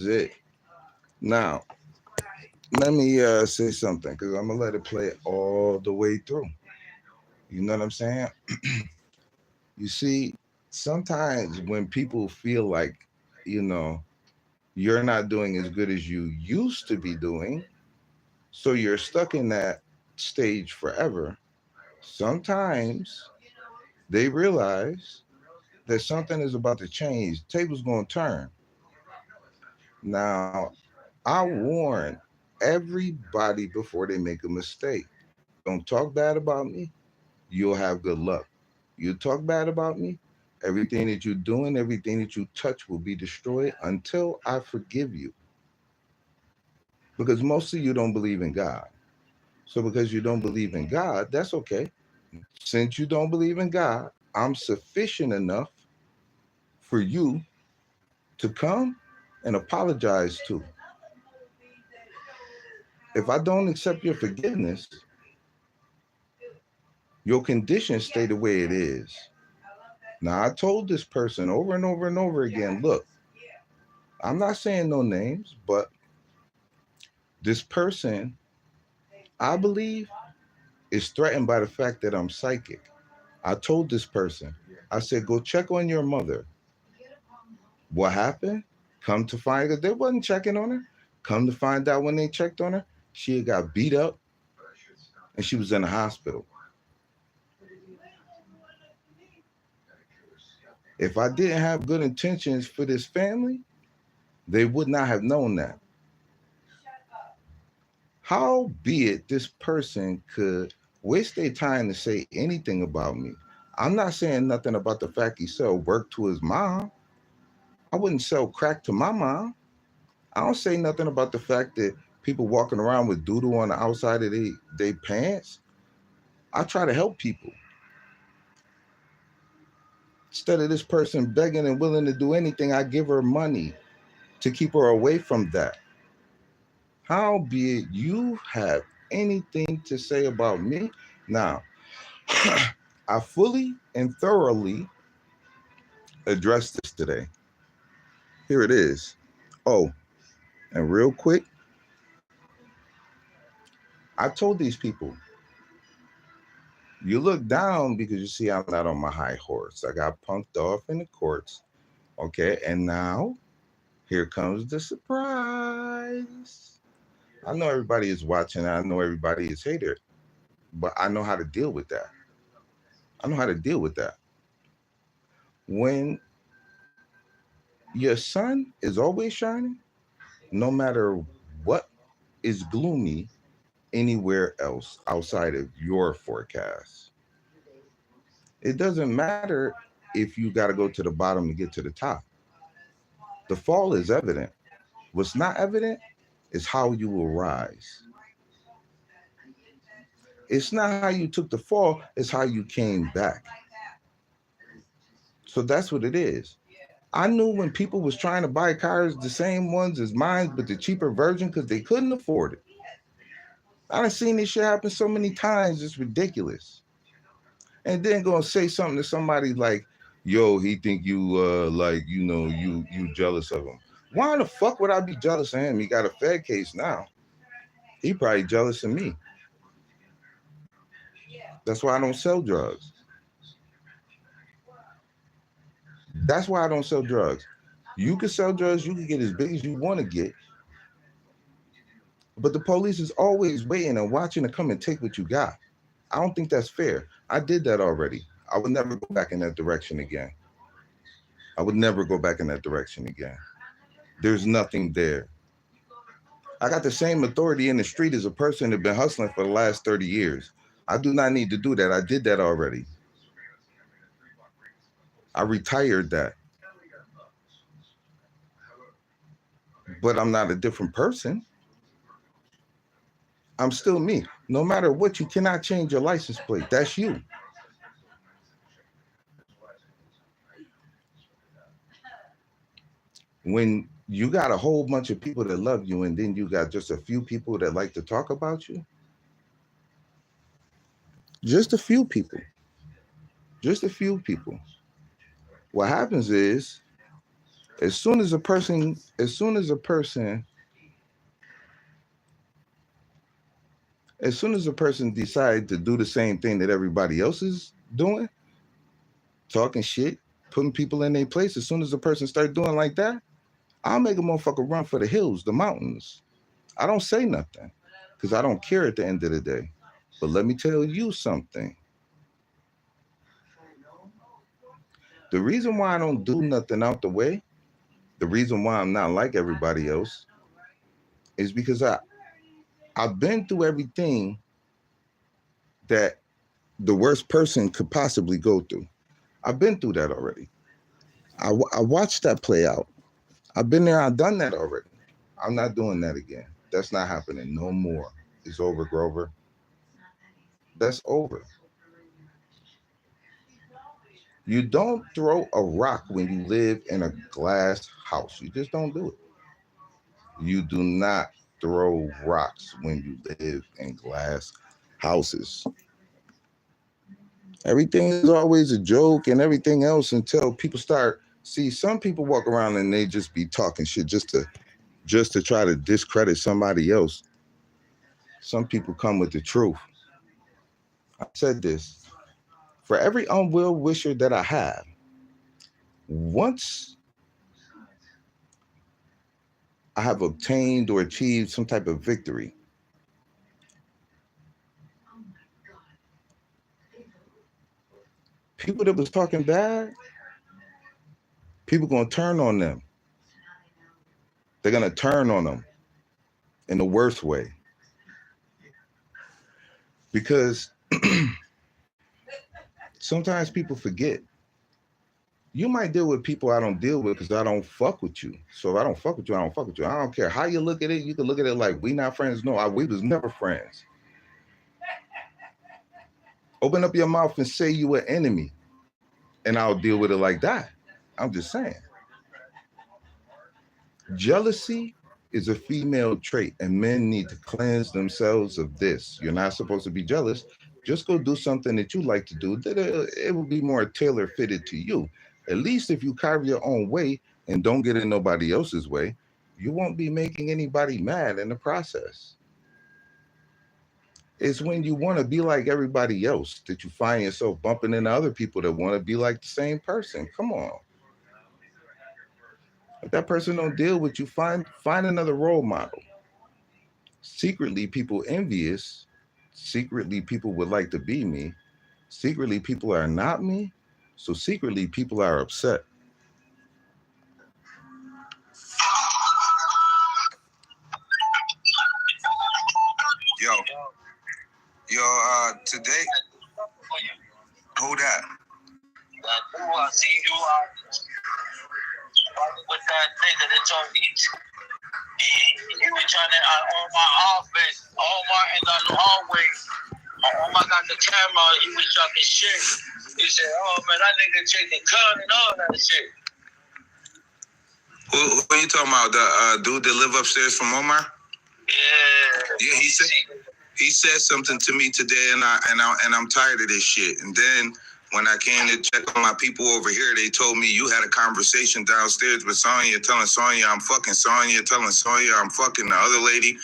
is it. Now, let me say something because I'm gonna let it play all the way through. You know what I'm saying? You see, sometimes when people feel like, you know, you're not doing as good as you used to be doing, so you're stuck in that stage forever. Sometimes they realize that something is about to change. The table's going to turn. Now, I warn everybody before they make a mistake. Don't talk bad about me. You'll have good luck. You talk bad about me, everything that you're doing, everything that you touch will be destroyed until I forgive you. Because most of you don't believe in God. So because you don't believe in God, that's okay. Since you don't believe in God, I'm sufficient enough for you to come and apologize to. If I don't accept your forgiveness, your conditions stay the way it is. Now, I told this person over and over and over again, look, I'm not saying no names, but this person, I believe, is threatened by the fact that I'm psychic. I told this person, I said, go check on your mother. What happened? Come to find out they wasn't checking on her. Come to find out when they checked on her, she had got beat up and she was in the hospital. If I didn't have good intentions for this family, they would not have known that. How be it this person could waste their time to say anything about me? I'm not saying nothing about the fact he sell work to his mom. I wouldn't sell crack to my mom. I don't say nothing about the fact that people walking around with doodle on the outside of their pants. I try to help people. Instead of this person begging and willing to do anything, I give her money to keep her away from that. Howbeit you have anything to say about me? Now, I fully and thoroughly addressed this today. Here it is. Oh, and real quick, I told these people, you look down because you see I'm not on my high horse. I got punked off in the courts. Okay, and now here comes the surprise. I know everybody is watching. I know everybody is hated, but I know how to deal with that. I know how to deal with that. When your sun is always shining, no matter what is gloomy anywhere else outside of your forecast, it doesn't matter if you got to go to the bottom to get to the top. The fall is evident. What's not evident is how you will rise. It's not how you took the fall, it's how you came back. So that's what it is. I knew when people was trying to buy cars, the same ones as mine, but the cheaper version because they couldn't afford it. I done seen this shit happen so many times, it's ridiculous. And then gonna say something to somebody like, yo, he think you like, you jealous of him. Why the fuck would I be jealous of him? He got a Fed case now. He probably jealous of me. That's why I don't sell drugs. That's why I don't sell drugs. You can sell drugs, you can get as big as you want to get, but the police is always waiting and watching to come and take what you got. I don't think that's fair. I did that already. I would never go back in that direction again. I would never go back in that direction again. There's nothing there. I got the same authority in the street as a person that's been hustling for the last 30 years. I do not need to do that. I did that already. I retired that. But I'm not a different person. I'm still me. No matter what, you cannot change your license plate. That's you. When you got a whole bunch of people that love you and then you got just a few people that like to talk about you, just a few people, just a few people. What happens is As soon as a person decides to do the same thing that everybody else is doing, talking shit, putting people in their place, as soon as a person starts doing like that, I'll make a motherfucker run for the hills, the mountains. I don't say nothing because I don't care at the end of the day. But let me tell you something. The reason why I don't do nothing out the way, the reason why I'm not like everybody else, is because I've been through everything that the worst person could possibly go through. I've been through that already. I watched that play out. I've been there. I've done that already. I'm not doing that again. That's not happening no more. It's over, Grover. That's over. You don't throw a rock when you live in a glass house. You just don't do it. You do not throw rocks when you live in glass houses. Everything is always a joke and everything else until people start. See, some people walk around and they just be talking shit just to try to discredit somebody else. Some people come with the truth. I said this. For every unwell wisher that I have, once I have obtained or achieved some type of victory, people that was talking bad, people gonna turn on them. They're gonna turn on them in the worst way. Because sometimes people forget. You might deal with people I don't deal with because I don't fuck with you. So if I don't fuck with you, I don't fuck with you. I don't care how you look at it. You can look at it like we not friends. No, we was never friends. Open up your mouth and say you an enemy, and I'll deal with it like that. I'm just saying. Jealousy is a female trait, and men need to cleanse themselves of this. You're not supposed to be jealous. Just go do something that you like to do. That it will be more tailor fitted to you. At least if you carve your own way and don't get in nobody else's way, you won't be making anybody mad in the process. It's when you want to be like everybody else that you find yourself bumping into other people that want to be like the same person. Come on. If that person don't deal with you, find another role model. Secretly, people envious. Secretly, people would like to be me. Secretly, people are not me. So secretly, people are upset. Today, who that? I see you with that nigga that's on each. He was trying to on my offense, Omar in the hallway. Omar got the camera, he was talking shit. He said, oh man, that nigga take the gun and all that shit. Who are you talking about? The dude that live upstairs from Omar? Yeah, he said something to me today, and I'm tired of this shit. And then when I came to check on my people over here, they told me you had a conversation downstairs with Sonya, telling Sonya I'm fucking Sonya, telling Sonya I'm fucking the other lady.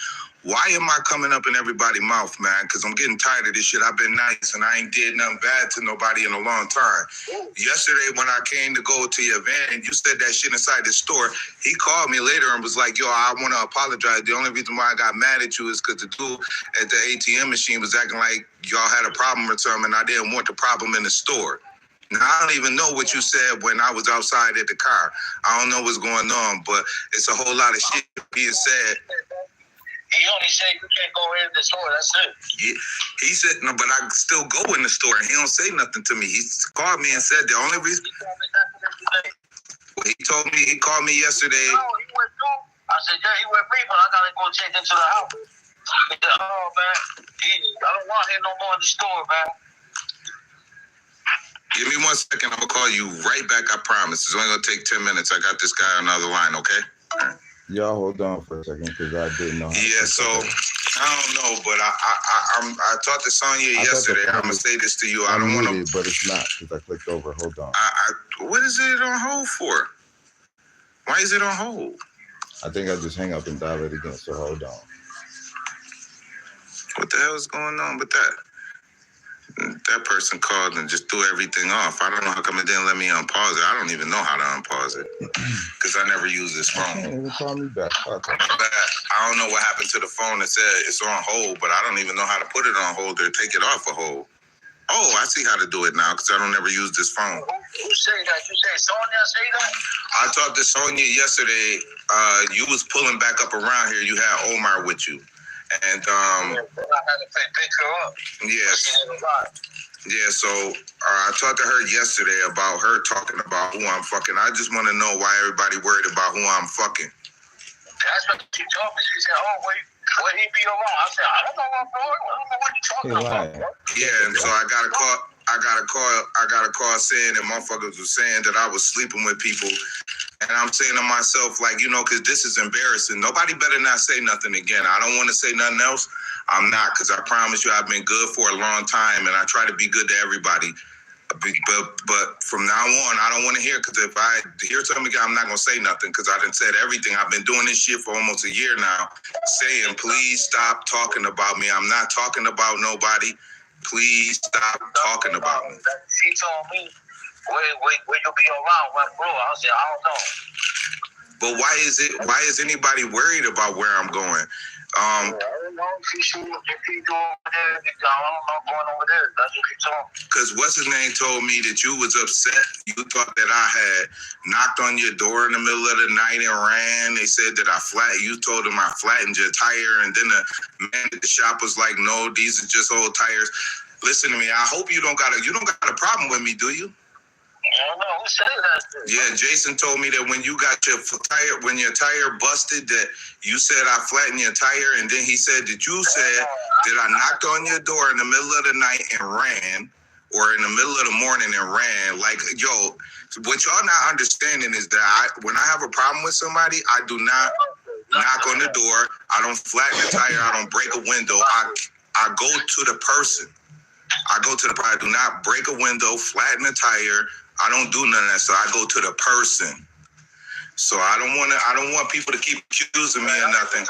Why am I coming up in everybody's mouth, man? Because I'm getting tired of this shit. I've been nice, and I ain't did nothing bad to nobody in a long time. Yesterday, when I came to go to your event, and you said that shit inside the store, he called me later and was like, yo, I want to apologize. The only reason why I got mad at you is because the dude at the ATM machine was acting like y'all had a problem or something, and I didn't want the problem in the store. Now, I don't even know what you said when I was outside at the car. I don't know what's going on, but it's a whole lot of shit being said. He only said you can't go in the store. That's it. Yeah, he said no, but I still go in the store, and he don't say nothing to me. He called me and said the only reason. Well, he called me yesterday. No, he went through. I said, yeah, he went me, but I gotta go check into the house. He said, oh man, I don't want him no more in the store, man. Give me 1 second. I'm gonna call you right back. I promise. It's only gonna take 10 minutes. I got this guy on the other line. Okay. Y'all hold on for a second because I didn't know. Yeah, so I don't know, but I talked to Sonya yesterday. I'm gonna say this to you. I don't want to, but it's not because I clicked over. Hold on. What is it on hold for? Why is it on hold? I think I just hang up and dial it again, so hold on. What the hell is going on with that? That person called and just threw everything off. I don't know how come it didn't let me unpause it. I don't even know how to unpause it because I never use this phone. Can't even call me back. Okay. I don't know what happened to the phone that said it's on hold, but I don't even know how to put it on hold or take it off a hold. Oh, I see how to do it now because I don't ever use this phone. Who say that? You say Sonia say that? I talked to Sonia yesterday. You was pulling back up around here. You had Omar with you. And I had to pick her up. Yes. Yeah, so I talked to her yesterday about her talking about who I'm fucking. I just want to know why everybody worried about who I'm fucking. That's what she told me. She said, "Oh, wait, will he be around?" I said, "I don't know what boy. I don't know what you're talking about." Bro. Yeah, and so I got a call saying that motherfuckers was saying that I was sleeping with people. And I'm saying to myself, like, you know, because this is embarrassing. Nobody better not say nothing again. I don't want to say nothing else. I'm not, because I promise you I've been good for a long time, and I try to be good to everybody. But from now on, I don't want to hear, because if I hear something again, I'm not going to say nothing, because I done said everything. I've been doing this shit for almost a year now, saying, please stop talking about me. I'm not talking about nobody. Please stop talking about me. She told me, where you'll be around when bro. I said, I don't know. But why is anybody worried about where I'm going? I don't know if he doing over there. I don't know going over there. That's what he told me. Because what's his name told me that you was upset. You thought that I had knocked on your door in the middle of the night and ran. They said that you told them I flattened your tire, and then the man at the shop was like, no, these are just old tires. Listen to me. I hope you don't got a problem with me, do you? I don't know who said that. Yeah, Jason told me that when you got your tire busted, that you said I flattened your tire, and then he said that you said that I knocked on your door in the middle of the night and ran, or in the middle of the morning and ran. Like, yo, what y'all not understanding is that when I have a problem with somebody, I do not knock on the door. I don't flatten the tire. I don't break a window. I go to the person. I do not break a window, flatten a tire. I don't do none of that. So I go to the person. So I don't want people to keep accusing me of nothing.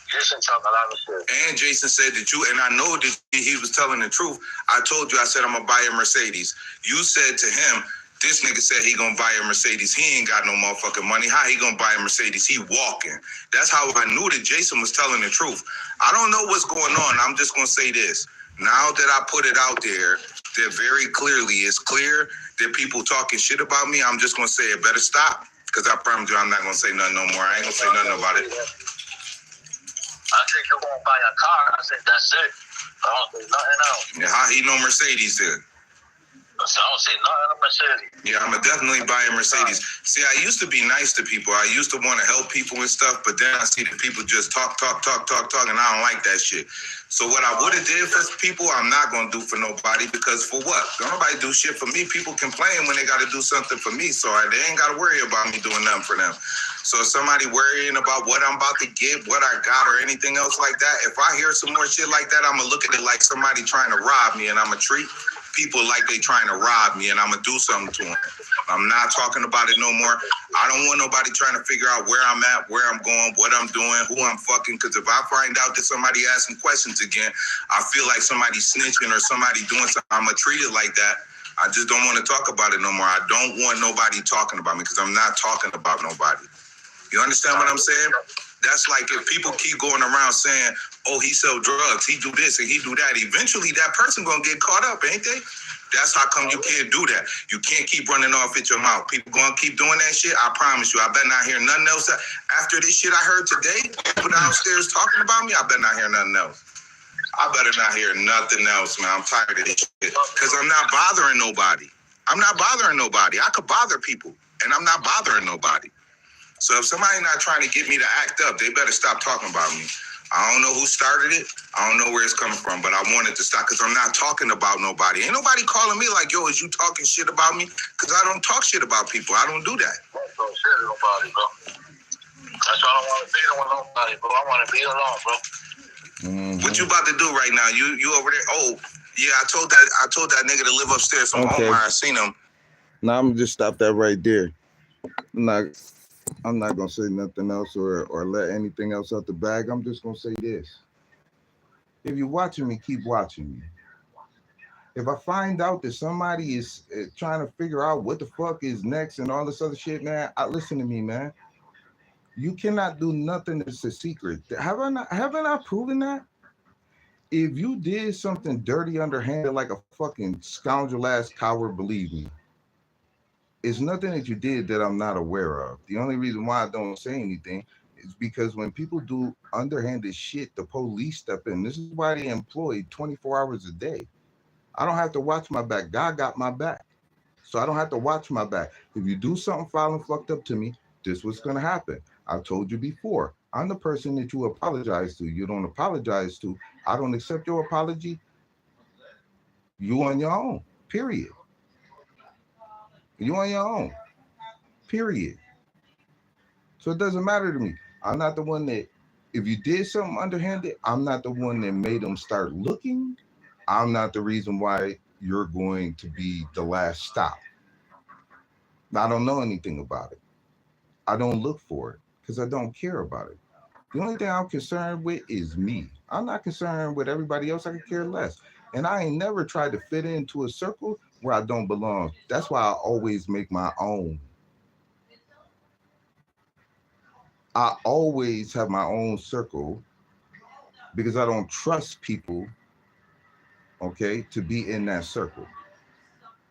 Jason talk a lot of shit. And Jason said that and I know that he was telling the truth. I told you, I said I'm gonna buy a Mercedes. You said to him, this nigga said he gonna buy a Mercedes. He ain't got no motherfucking money. How he gonna buy a Mercedes? He walking. That's how I knew that Jason was telling the truth. I don't know what's going on. I'm just gonna say this. Now that I put it out there, that very clearly it's clear that people talking shit about me, I'm just going to say it better stop, because I promise you I'm not going to say nothing no more. I ain't going to say nothing about it. I think you're going to buy a car. I said, that's it. I don't say nothing else. Yeah, how he know Mercedes then? So I don't say nothing to Mercedes. Yeah, I'm going to definitely buy a Mercedes. See, I used to be nice to people. I used to want to help people and stuff, but then I see that people just talk, and I don't like that shit. So what I would have did for people, I'm not going to do for nobody, because for what? Don't nobody do shit for me. People complain when they got to do something for me, so they ain't got to worry about me doing nothing for them. So if somebody worrying about what I'm about to get, what I got, or anything else like that, if I hear some more shit like that, I'm going to look at it like somebody trying to rob me, and I'm going to treat people like they trying to rob me, and I'm going to do something to them. I'm not talking about it no more. I don't want nobody trying to figure out where I'm at, where I'm going, what I'm doing, who I'm fucking, because if I find out that somebody asking questions again, I feel like somebody snitching or somebody doing something, I'm going to treat it like that. I just don't want to talk about it no more. I don't want nobody talking about me, because I'm not talking about nobody. You understand what I'm saying? That's like if people keep going around saying, oh, he sell drugs, he do this and he do that, eventually that person gonna get caught up, ain't they? That's how come you can't do that. You can't keep running off at your mouth. People gonna keep doing that shit. I promise you, I better not hear nothing else. After this shit I heard today, people downstairs talking about me, I better not hear nothing else. I better not hear nothing else, man. I'm tired of this shit. Because I'm not bothering nobody. I could bother people, and I'm not bothering nobody. So if somebody not trying to get me to act up, they better stop talking about me. I don't know who started it. I don't know where it's coming from, but I want it to stop, because I'm not talking about nobody. Ain't nobody calling me like, yo, is you talking shit about me? Because I don't talk shit about people. I don't do that. I don't talk shit about nobody, bro. That's why I don't want to be with nobody, bro. I want to be alone, bro. Mm-hmm. What you about to do right now? You over there? Oh, yeah, I told that nigga to live upstairs from Omar. I seen him. Now I'm just stop that right there. I'm not gonna say nothing else or let anything else out the bag. I'm just gonna say this. If you're watching me, keep watching me. If I find out that somebody is trying to figure out what the fuck is next and all this other shit, man, listen to me, man. You cannot do nothing that's a secret. Haven't I proven that? If you did something dirty, underhanded, like a fucking scoundrel ass coward, believe me, it's nothing that you did that I'm not aware of. The only reason why I don't say anything is because when people do underhanded shit, the police step in. This is why they employ 24 hours a day. I don't have to watch my back. God got my back. So I don't have to watch my back. If you do something foul and fucked up to me, this what's going to happen. I've told you before. I'm the person that you apologize to. You don't apologize to. I don't accept your apology. You on your own. Period. You on your own. Period. So it doesn't matter to me. I'm not the one that, if you did something underhanded, I'm not the one that made them start looking. I'm not the reason why you're going to be the last stop. I don't know anything about it. I don't look for it because I don't care about it. The only thing I'm concerned with is me. I'm not concerned with everybody else. I could care less. And I ain't never tried to fit into a circle where I don't belong. That's why I always make my own. I always have my own circle because I don't trust people, okay, to be in that circle.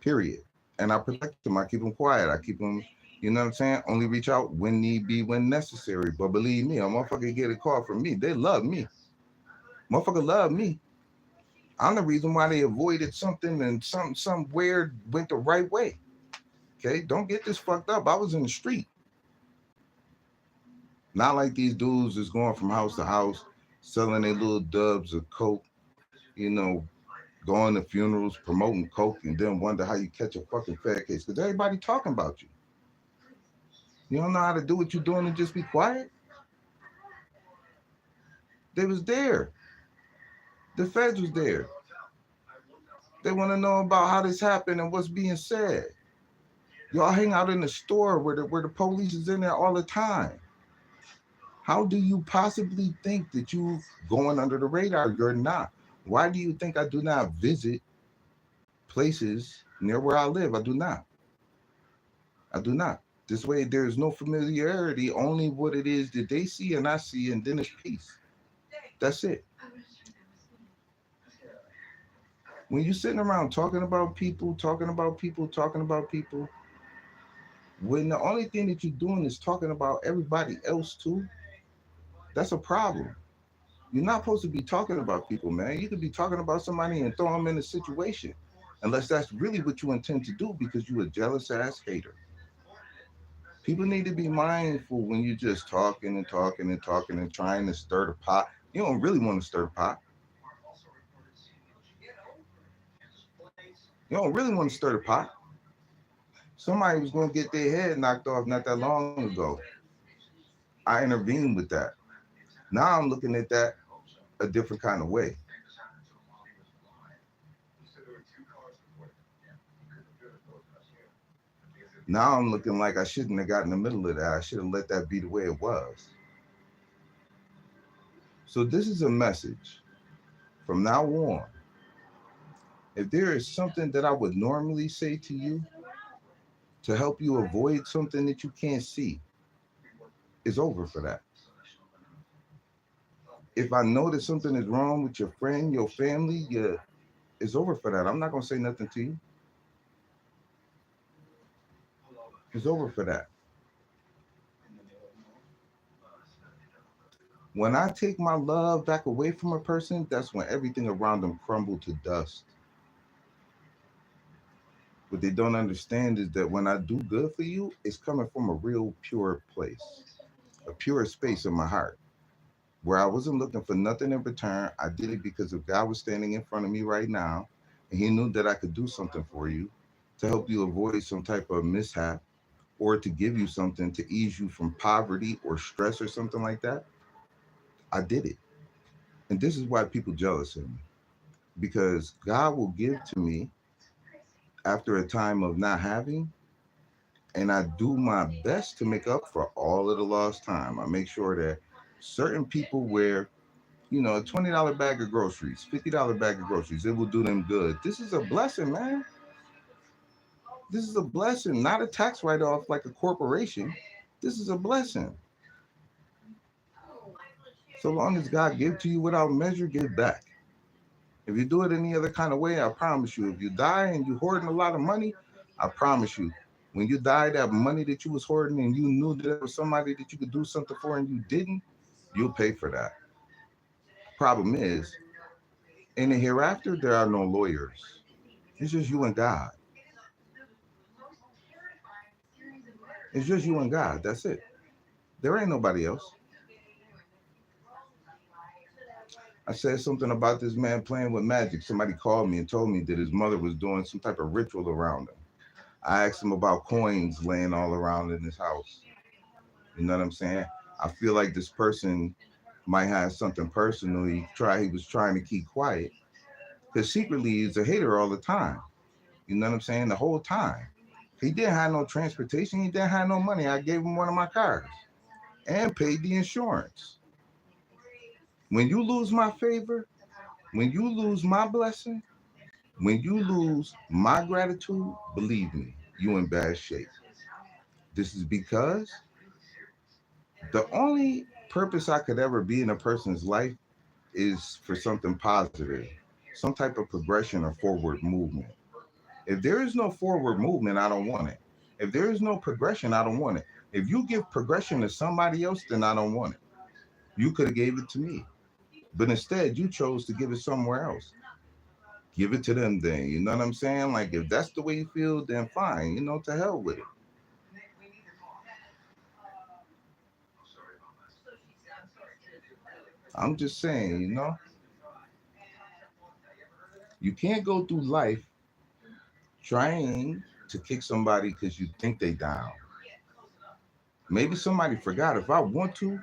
Period. And I protect them. I keep them quiet. I keep them, you know what I'm saying? Only reach out when need be, when necessary. But believe me, a motherfucker get a call from me. They love me. Motherfucker love me. I'm the reason why they avoided something and some weird went the right way. Okay, don't get this fucked up. I was in the street. Not like these dudes is going from house to house, selling their little dubs of coke, you know, going to funerals, promoting coke, and then wonder how you catch a fucking fat case. Because everybody talking about you. You don't know how to do what you're doing and just be quiet? They was there. The feds was there. They want to know about how this happened and what's being said. Y'all hang out in the store where the police is in there all the time. How do you possibly think that you going under the radar? You're not. Why do you think I do not visit places near where I live? I do not. I do not. This way, there's no familiarity, only what it is that they see and I see, and then it's peace. That's it. When you're sitting around talking about people, when the only thing that you're doing is talking about everybody else too, that's a problem. You're not supposed to be talking about people, man. You could be talking about somebody and throw them in a situation, unless that's really what you intend to do because you're a jealous ass hater. People need to be mindful when you're just talking and talking and talking and trying to stir the pot. You don't really want to stir the pot. You don't really want to stir the pot. Somebody was going to get their head knocked off not that long ago. I intervened with that. Now I'm looking at that a different kind of way. Now I'm looking like I shouldn't have got in the middle of that. I should have let that be the way it was. So this is a message. From now on, if there is something that I would normally say to you to help you avoid something that you can't see, it's over for that. If I know that something is wrong with your friend, your family, it's over for that. I'm not going to say nothing to you. It's over for that. When I take my love back away from a person, that's when everything around them crumble to dust. What they don't understand is that when I do good for you, it's coming from a real pure place, a pure space in my heart, where I wasn't looking for nothing in return. I did it because if God was standing in front of me right now, and he knew that I could do something for you to help you avoid some type of mishap or to give you something to ease you from poverty or stress or something like that, I did it. And this is why people jealous of me, because God will give to me after a time of not having, And I do my best to make up for all of the lost time. I make sure that certain people wear, a $20 bag of groceries, $50 bag of groceries, it will do them good. This is a blessing, man. This is a blessing, not a tax write-off like a corporation. This is a blessing. So long as God give to you without measure, give back. If you do it any other kind of way, I promise you, if you die and you hoarding a lot of money, I promise you, when you die, that money that you was hoarding and you knew that there was somebody that you could do something for and you didn't, you'll pay for that. Problem is, in the hereafter, there are no lawyers. It's just you and God. It's just you and God. That's it. There ain't nobody else. I said something about this man playing with magic. Somebody called me and told me that his mother was doing some type of ritual around him. I asked him about coins laying all around in his house. You know what I'm saying? I feel like this person might have something personal he was trying to keep quiet. Because secretly he's a hater all the time. You know what I'm saying? The whole time. He didn't have no transportation. He didn't have no money. I gave him one of my cars and paid the insurance. When you lose my favor, when you lose my blessing, when you lose my gratitude, believe me, you in bad shape. This is because the only purpose I could ever be in a person's life is for something positive, some type of progression or forward movement. If there is no forward movement, I don't want it. If there is no progression, I don't want it. If you give progression to somebody else, then I don't want it. You could have gave it to me, but instead you chose to give it somewhere else. Give it to them then. You know what I'm saying? Like if that's the way you feel, then fine. To hell with it. I'm just saying, you can't go through life trying to kick somebody because you think they down. Maybe somebody forgot. If I want to,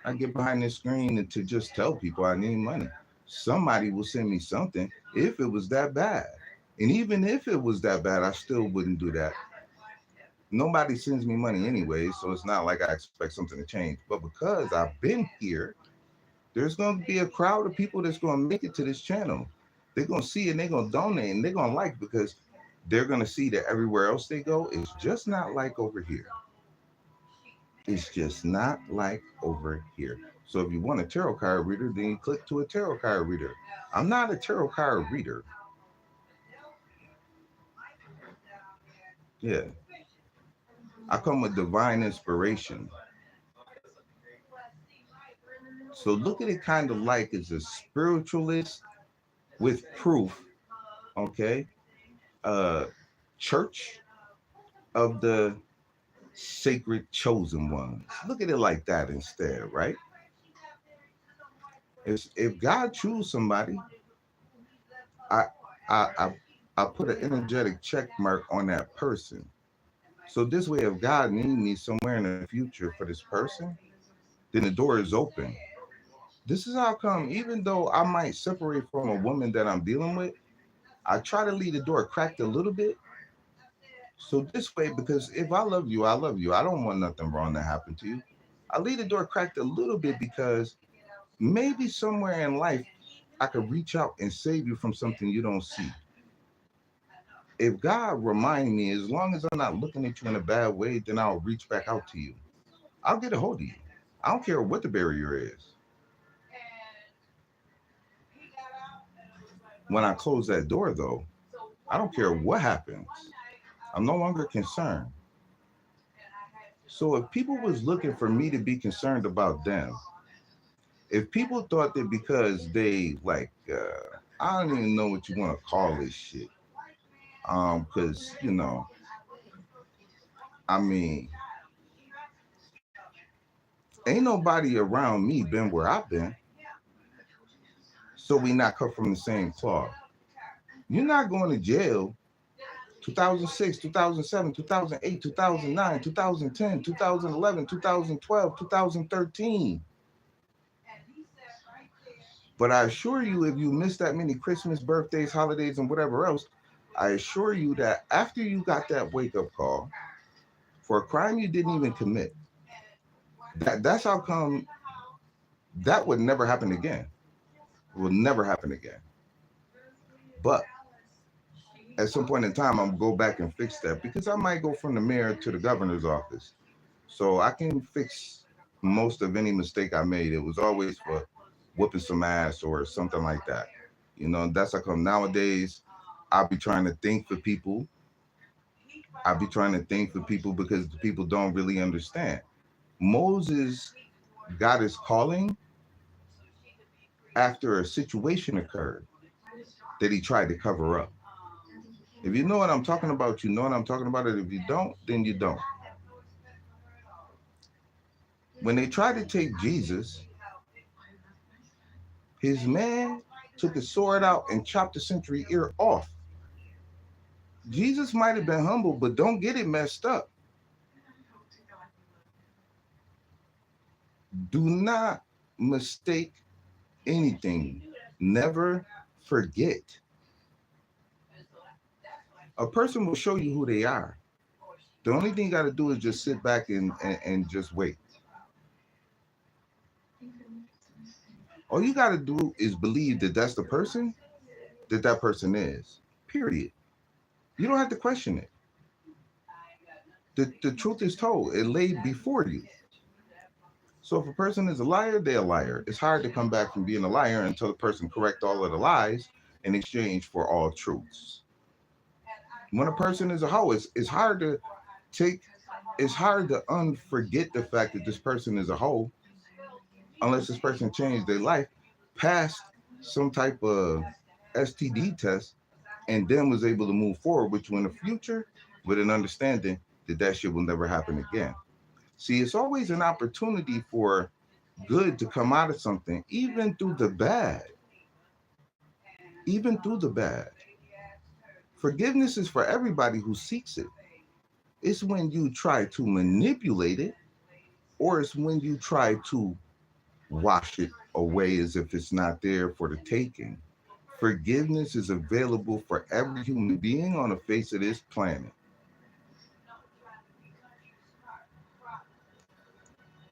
I get behind this screen and to just tell people I need money. Somebody will send me something if it was that bad. And even if it was that bad, I still wouldn't do that. Nobody sends me money anyway, so it's not like I expect something to change. But because I've been here, there's going to be a crowd of people that's going to make it to this channel. They're going to see it and they're going to donate and they're going to like because they're going to see that everywhere else they go, it's just not like over here. It's just not like over here. So if you want a tarot card reader, then you click to a tarot card reader. I'm not a tarot card reader. Yeah. I come with divine inspiration. So look at it kind of like as a spiritualist with proof, okay? Church of the sacred chosen ones. Look at it like that instead, right? If God choose somebody, I I I put an energetic check mark on that person. So this way, if God need me somewhere in the future for this person, then the door is open. This is how come, even though I might separate from a woman that I'm dealing with, I try to leave the door cracked a little bit. So this way, because if I love you, I love you. I don't want nothing wrong to happen to you. I leave the door cracked a little bit because maybe somewhere in life I could reach out and save you from something you don't see. If God remind me, as long as I'm not looking at you in a bad way, then I'll reach back out to you. I'll get a hold of you. I don't care what the barrier is. When I close that door, though, I don't care what happens. I'm no longer concerned. So if people was looking for me to be concerned about them, if people thought that because they I don't even know what you want to call this shit. Because I mean, ain't nobody around me been where I've been, so we not cut from the same cloth. You're not going to jail 2006, 2007, 2008, 2009, 2010, 2011, 2012, 2013. But I assure you, if you missed that many Christmas, birthdays, holidays, and whatever else, I assure you that after you got that wake-up call, for a crime you didn't even commit. That's how come that would never happen again. It will never happen again. But at some point in time, I'm gonna go back and fix that because I might go from the mayor to the governor's office. So I can fix most of any mistake I made. It was always for whooping some ass or something like that. That's how come nowadays I'll be trying to think for people. I'll be trying to think for people because the people don't really understand. Moses got his calling after a situation occurred that he tried to cover up. If you know what I'm talking about, you know what I'm talking about. It. If you don't, then you don't. When they tried to take Jesus, his man took his sword out and chopped the century ear off. Jesus might have been humble, but don't get it messed up. Do not mistake anything. Never forget. A person will show you who they are. The only thing you got to do is just sit back and just wait. All you got to do is believe that that's the person that person is. Period. You don't have to question it. The truth is told. It laid before you. So if a person is a liar, they're a liar. It's hard to come back from being a liar until the person corrects all of the lies in exchange for all truths. When a person is a hoe, it's hard to unforget the fact that this person is a hoe unless this person changed their life, passed some type of STD test, and then was able to move forward with you in the future with an understanding that shit will never happen again. See, it's always an opportunity for good to come out of something, even through the bad. Even through the bad. Forgiveness is for everybody who seeks it. It's when you try to manipulate it, or it's when you try to wash it away as if it's not there for the taking. Forgiveness is available for every human being on the face of this planet.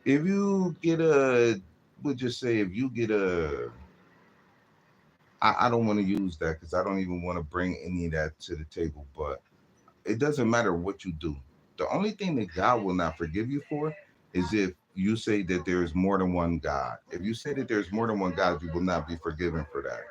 If you get I don't want to use that because I don't even want to bring any of that to the table, but it doesn't matter what you do. The only thing that God will not forgive you for is if you say that there is more than one God. If you say that there's more than one God, you will not be forgiven for that.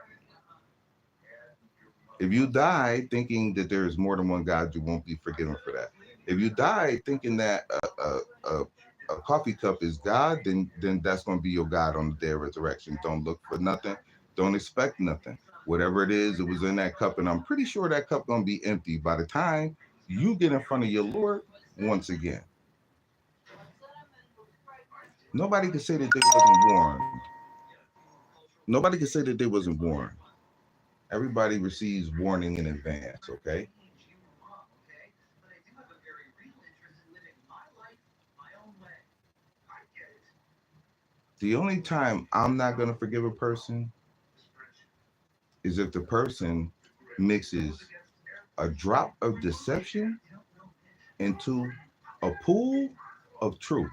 If you die thinking that there is more than one God, you won't be forgiven for that. If you die thinking that a coffee cup is God, then that's going to be your God on the day of resurrection. Don't look for nothing. Don't expect nothing. Whatever it is, it was in that cup, and I'm pretty sure that cup going to be empty by the time you get in front of your Lord once again. Nobody can say that they wasn't warned. Nobody can say that they wasn't warned. Everybody receives warning in advance, okay? The only time I'm not going to forgive a person is if the person mixes a drop of deception into a pool of truth.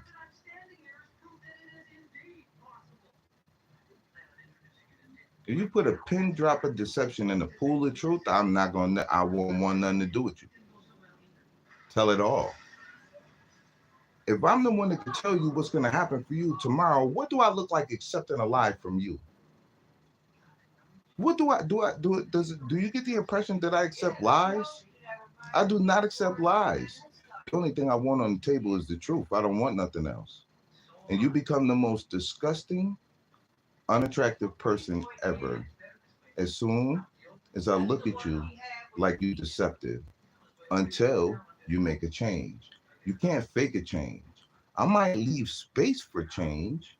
If you put a pin drop of deception in a pool of truth, I won't want nothing to do with you. Tell it all. If I'm the one that can tell you what's going to happen for you tomorrow, what do I look like accepting a lie from you? What do I do? Do you get the impression that I accept lies? I do not accept lies. The only thing I want on the table is the truth. I don't want nothing else. And you become the most disgusting, unattractive person ever as soon as I look at you like you deceptive until you make a change. You can't fake a change. I might leave space for change,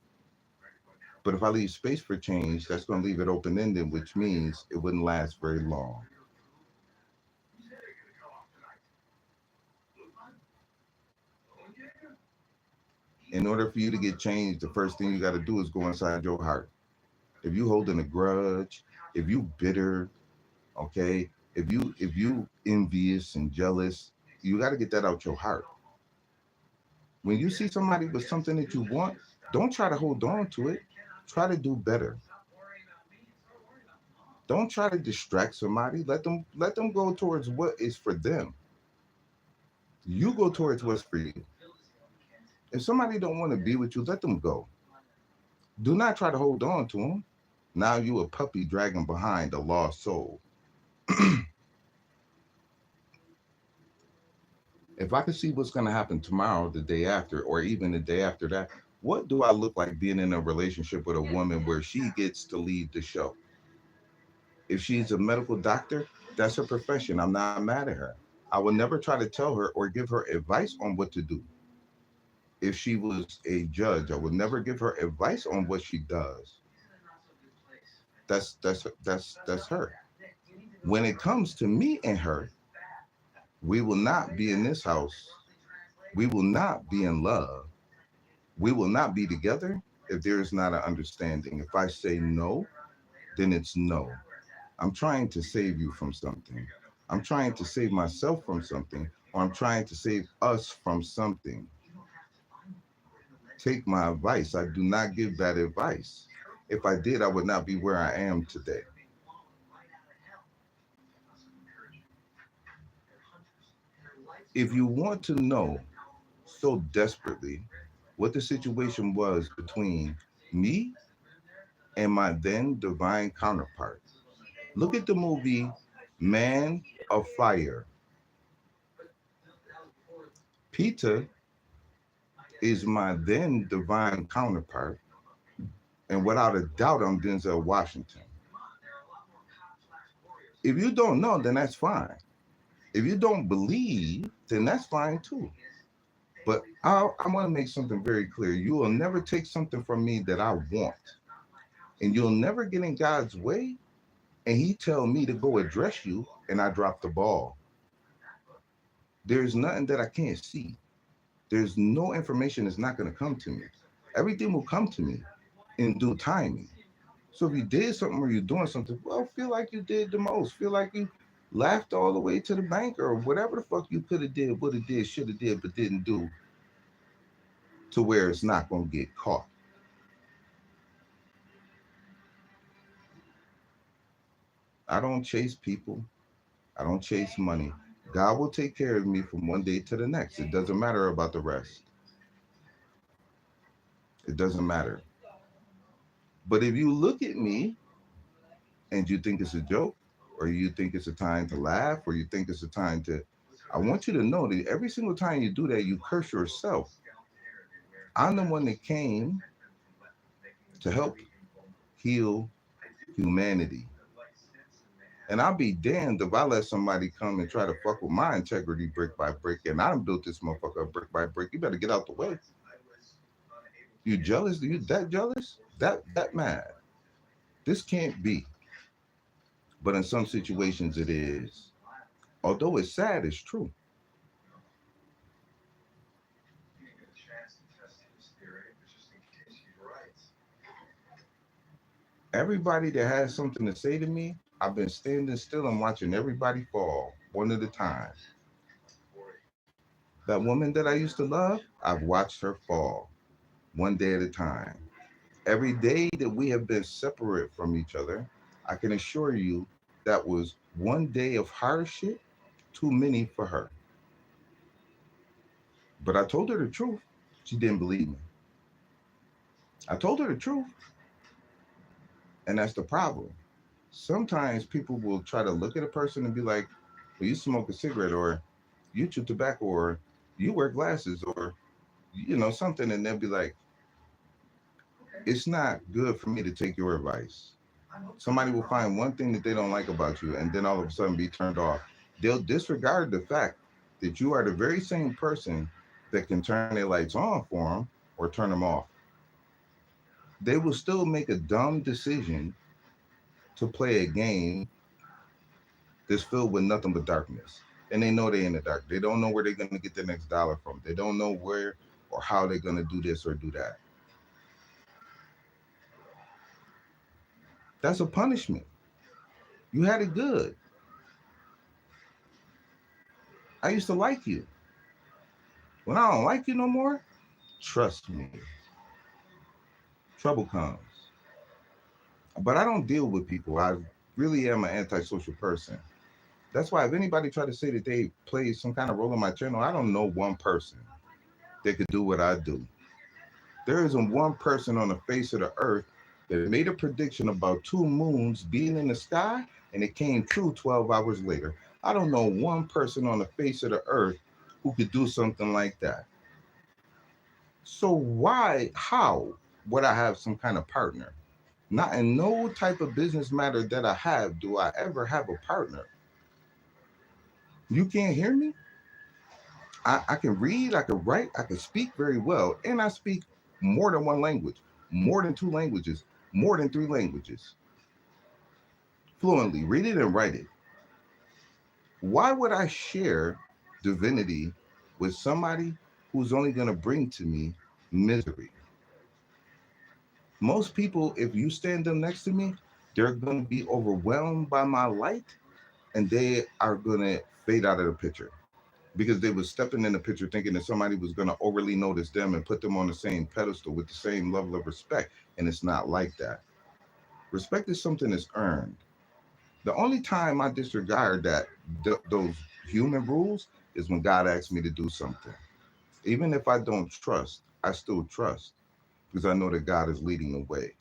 but if I leave space for change, that's going to leave it open-ended, which means it wouldn't last very long. In order for you to get changed, the first thing you got to do is go inside your heart. If you holding a grudge, if you bitter, okay, if you envious and jealous, you got to get that out your heart. When you see somebody with something that you want, don't try to hold on to it. Try to do better. Don't try to distract somebody. Let them go towards what is for them. You go towards what's for you. If somebody don't want to be with you, let them go. Do not try to hold on to them. Now you a puppy dragging behind a lost soul. If I could see what's going to happen tomorrow, the day after, or even the day after that, what do I look like being in a relationship with a woman where she gets to lead the show? If she's a medical doctor, that's her profession. I'm not mad at her. I will never try to tell her or give her advice on what to do. If she was a judge, I would never give her advice on what she does. That's her. When it comes to me and her, we will not be in this house. We will not be in love. We will not be together if there is not an understanding. If I say no, then it's no. I'm trying to save you from something. I'm trying to save myself from something, or I'm trying to save us from something. Take my advice. I do not give that advice. If I did, I would not be where I am today. If you want to know so desperately what the situation was between me and my then divine counterpart, look at the movie Man of Fire. Peter is my then divine counterpart, and without a doubt, I'm Denzel Washington. If you don't know, then that's fine. If you don't believe, then that's fine too. But I want to make something very clear. You will never take something from me that I want, and you'll never get in God's way, and He tell me to go address you, and I drop the ball. There's nothing that I can't see. There's no information that's not going to come to me. Everything will come to me in due timing. So if you did something or you're doing something, well, feel like you did the most. Feel like you laughed all the way to the bank or whatever the fuck you could have did, would have did, should have did, but didn't do, to where it's not going to get caught. I don't chase people. I don't chase money. God will take care of me from one day to the next. It doesn't matter about the rest. It doesn't matter. But if you look at me and you think it's a joke, or you think it's a time to laugh, or you think it's a time to, I want you to know that every single time you do that, you curse yourself. I'm the one that came to help heal humanity. And I'll be damned if I let somebody come and try to fuck with my integrity brick by brick, and I done built this motherfucker up brick by brick. You better get out the way. You jealous? You that jealous? That mad? This can't be. But in some situations it is. Although it's sad, it's true. Everybody that has something to say to me, I've been standing still and watching everybody fall one at a time. That woman that I used to love, I've watched her fall one day at a time. Every day that we have been separate from each other, I can assure you that was one day of hardship too many for her. But I told her the truth. She didn't believe me. I told her the truth. And that's the problem. Sometimes people will try to look at a person and be like, well, you smoke a cigarette, or you chew tobacco, or you wear glasses, or, something. And they'll be like, it's not good for me to take your advice. Somebody will find one thing that they don't like about you and then all of a sudden be turned off. They'll disregard the fact that you are the very same person that can turn their lights on for them or turn them off. They will still make a dumb decision to play a game that's filled with nothing but darkness. And they know they're in the dark. They don't know where they're going to get the next dollar from. They don't know where or how they're going to do this or do that. That's a punishment. You had it good. I used to like you. When I don't like you no more, Trust me, trouble comes. But I don't deal with people. I really am an antisocial person. That's why if anybody try to say that they play some kind of role on my channel, I don't know one person that could do what I do. There isn't one person on the face of the earth that made a prediction about two moons being in the sky and it came true 12 hours later. I don't know one person on the face of the earth who could do something like that. So how would I have some kind of partner? Not in no type of business matter that I have do I ever have a partner. You can't hear me? I can read, I can write, I can speak very well, and I speak more than one language, more than two languages, more than three languages. Fluently, read it and write it. Why would I share divinity with somebody who's only going to bring to me misery? Most people, if you stand them next to me, they're going to be overwhelmed by my light and they are going to fade out of the picture because they were stepping in the picture thinking that somebody was going to overly notice them and put them on the same pedestal with the same level of respect. And it's not like that. Respect is something that's earned. The only time I disregard those human rules is when God asks me to do something. Even if I don't trust, I still trust because I know that God is leading the way.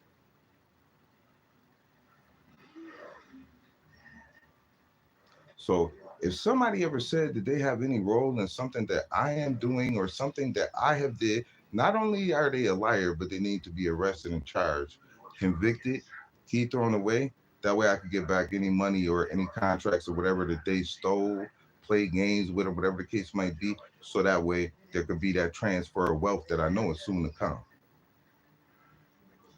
So if somebody ever said that they have any role in something that I am doing or something that I have did, not only are they a liar, but they need to be arrested and charged, convicted, key thrown away. That way I could get back any money or any contracts or whatever that they stole, play games with, or whatever the case might be. So that way there could be that transfer of wealth that I know is soon to come.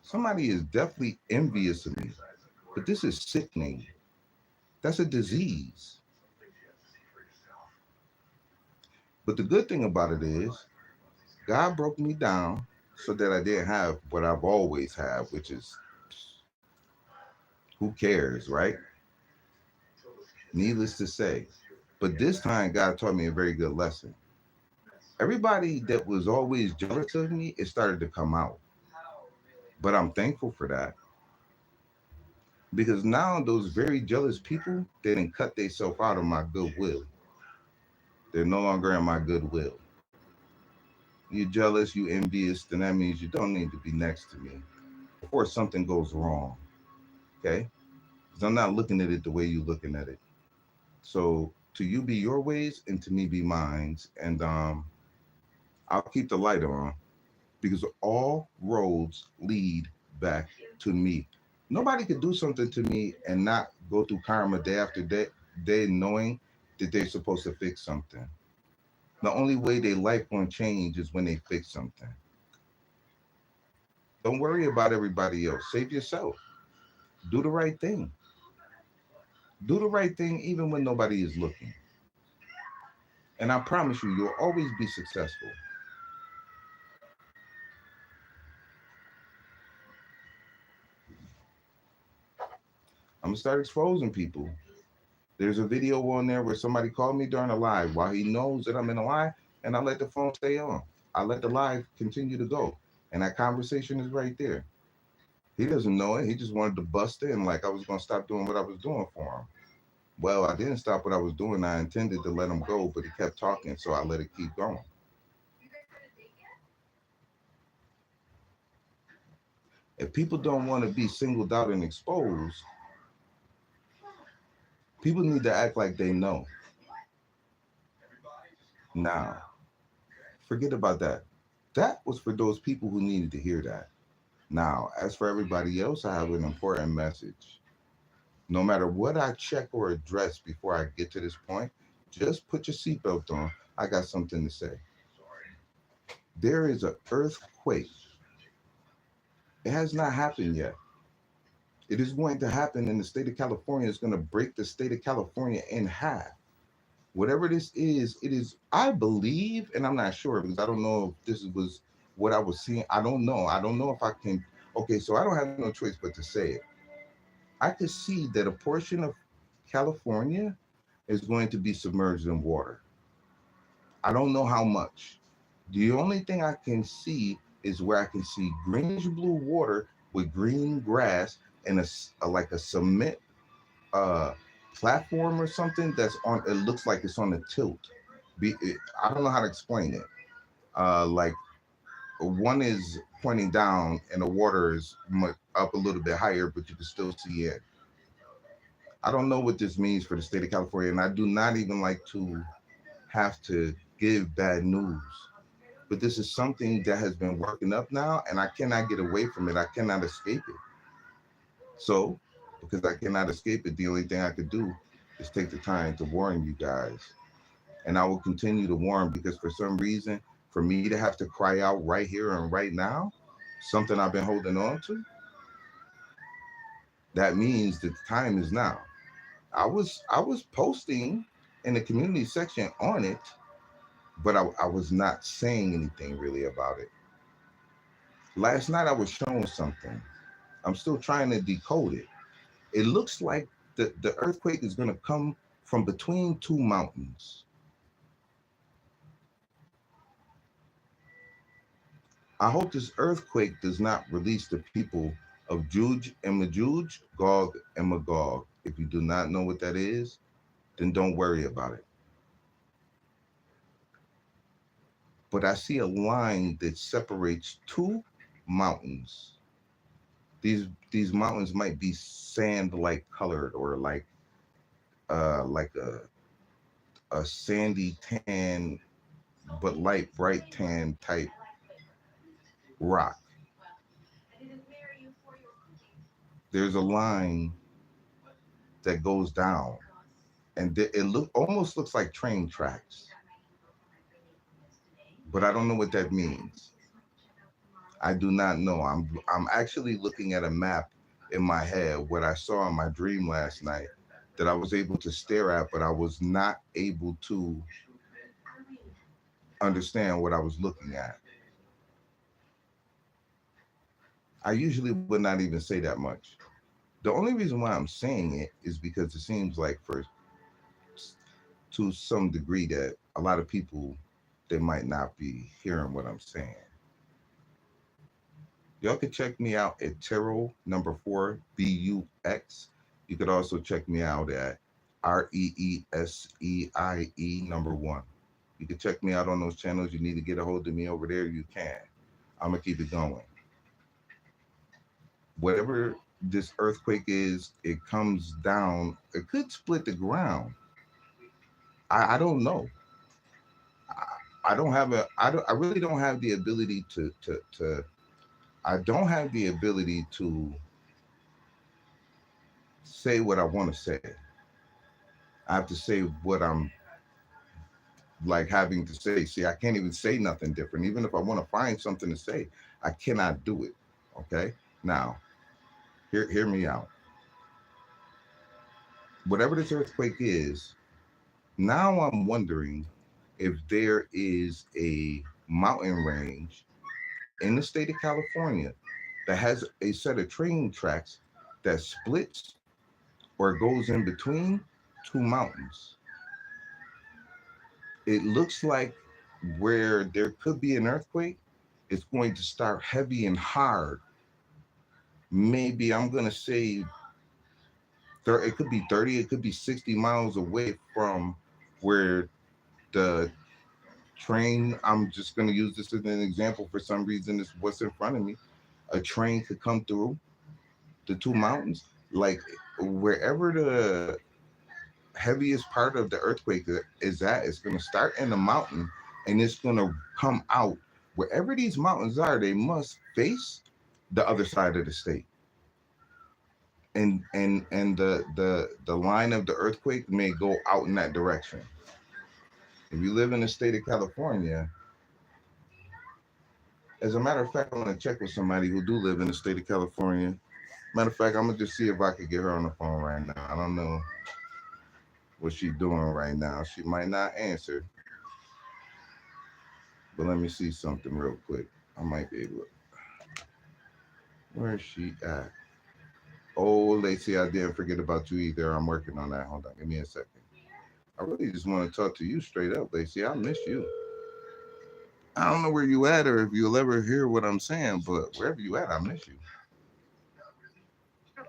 Somebody is definitely envious of me, but this is sickening. That's a disease. But the good thing about it is God broke me down so that I didn't have what I've always had, which is who cares, right? Needless to say. But this time, God taught me a very good lesson. Everybody that was always jealous of me, it started to come out. But I'm thankful for that because now those very jealous people, they didn't cut themselves out of my goodwill. They're no longer in my goodwill. You're jealous, you envious, then that means you don't need to be next to me before something goes wrong. Okay? Because I'm not looking at it the way you're looking at it. So to you be your ways and to me be mine's. And I'll keep the light on because all roads lead back to me. Nobody could do something to me and not go through karma day after day knowing that they're supposed to fix something. The only way their life won't change is when they fix something. Don't worry about everybody else. Save yourself. Do the right thing. Do the right thing even when nobody is looking. And I promise you, you'll always be successful. I'm going to start exposing people. There's a video on there where somebody called me during a live while he knows that I'm in a live, and I let the phone stay on. I let the live continue to go. And that conversation is right there. He doesn't know it. He just wanted to bust in like I was going to stop doing what I was doing for him. Well, I didn't stop what I was doing. I intended to let him go, but he kept talking, so I let it keep going. If people don't want to be singled out and exposed, people need to act like they know. Now, forget about that. That was for those people who needed to hear that. Now, as for everybody else, I have an important message. No matter what I check or address before I get to this point, just put your seatbelt on. I got something to say. There is an earthquake. It has not happened yet. It is going to happen in the state of California. It's going to break the state of California in half. Whatever this is, it is, I believe, and I'm not sure because I don't know if this was what I was seeing. I don't know. I don't know if I can. Okay, so I don't have no choice but to say it. I could see that a portion of California is going to be submerged in water. I don't know how much. The only thing I can see is where I can see greenish blue water with green grass and like a cement uh platform or something that's on. It looks like it's on a tilt. I don't know how to explain it. Like one is pointing down and the water is up a little bit higher, but you can still see it. I don't know what this means for the state of California, and I do not even like to have to give bad news. But this is something that has been working up now, and I cannot get away from it. I cannot escape it. So, because I cannot escape it, the only thing I could do is take the time to warn you guys. And I will continue to warn because for some reason, for me to have to cry out right here and right now, something I've been holding on to, that means that the time is now. I was posting in the community section on it, but I was not saying anything really about it. Last night I was showing something. I'm still trying to decode it. It looks like the earthquake is going to come from between two mountains. I hope this earthquake does not release the people of Juj and Majuj, Gog and Magog. If you do not know what that is, then don't worry about it. But I see a line that separates two mountains. These mountains might be sand like colored or like a sandy tan but light bright tan type rock. There's a line that goes down and almost looks like train tracks, but I don't know what that means. I do not know. I'm actually looking at a map in my head, what I saw in my dream last night that I was able to stare at, but I was not able to understand what I was looking at. I usually would not even say that much. The only reason why I'm saying it is because it seems like for to some degree that a lot of people they might not be hearing what I'm saying. Y'all can check me out at Terrell number 4BUX. You could also check me out at REESEIE number 1. You can check me out on those channels. You need to get a hold of me over there, you can. I'm gonna keep it going. Whatever this earthquake is, it comes down. It could split the ground. I don't know. I don't have a. I really don't have the ability to. I don't have the ability to say what I want to say. I have to say what I'm like having to say. See, I can't even say nothing different. Even if I want to find something to say, I cannot do it. Okay. Now, hear me out. Whatever this earthquake is, now I'm wondering if there is a mountain range in the state of California that has a set of train tracks that splits or goes in between two mountains. It looks like where there could be an earthquake, it's going to start heavy and hard. Maybe I'm going to say it could be 30, it could be 60 miles away from where the train, I'm just going to use this as an example. For some reason, it's what's in front of me. A train could come through the two mountains, like wherever the heaviest part of the earthquake is at, it's going to start in the mountain and it's going to come out. Wherever these mountains are, they must face the other side of the state. And the line of the earthquake may go out in that direction. If you live in the state of California, as a matter of fact, I'm going to check with somebody who do live in the state of California. Matter of fact, I'm going to just see if I could get her on the phone right now. I don't know what she's doing right now. She might not answer, but let me see something real quick. I might be able to. Where is she at? Oh, Lacey, I didn't forget about you either. I'm working on that. Hold on, give me a second. I really just want to talk to you straight up, Lacey. I miss you. I don't know where you at or if you'll ever hear what I'm saying, but wherever you at, I miss you. Hello.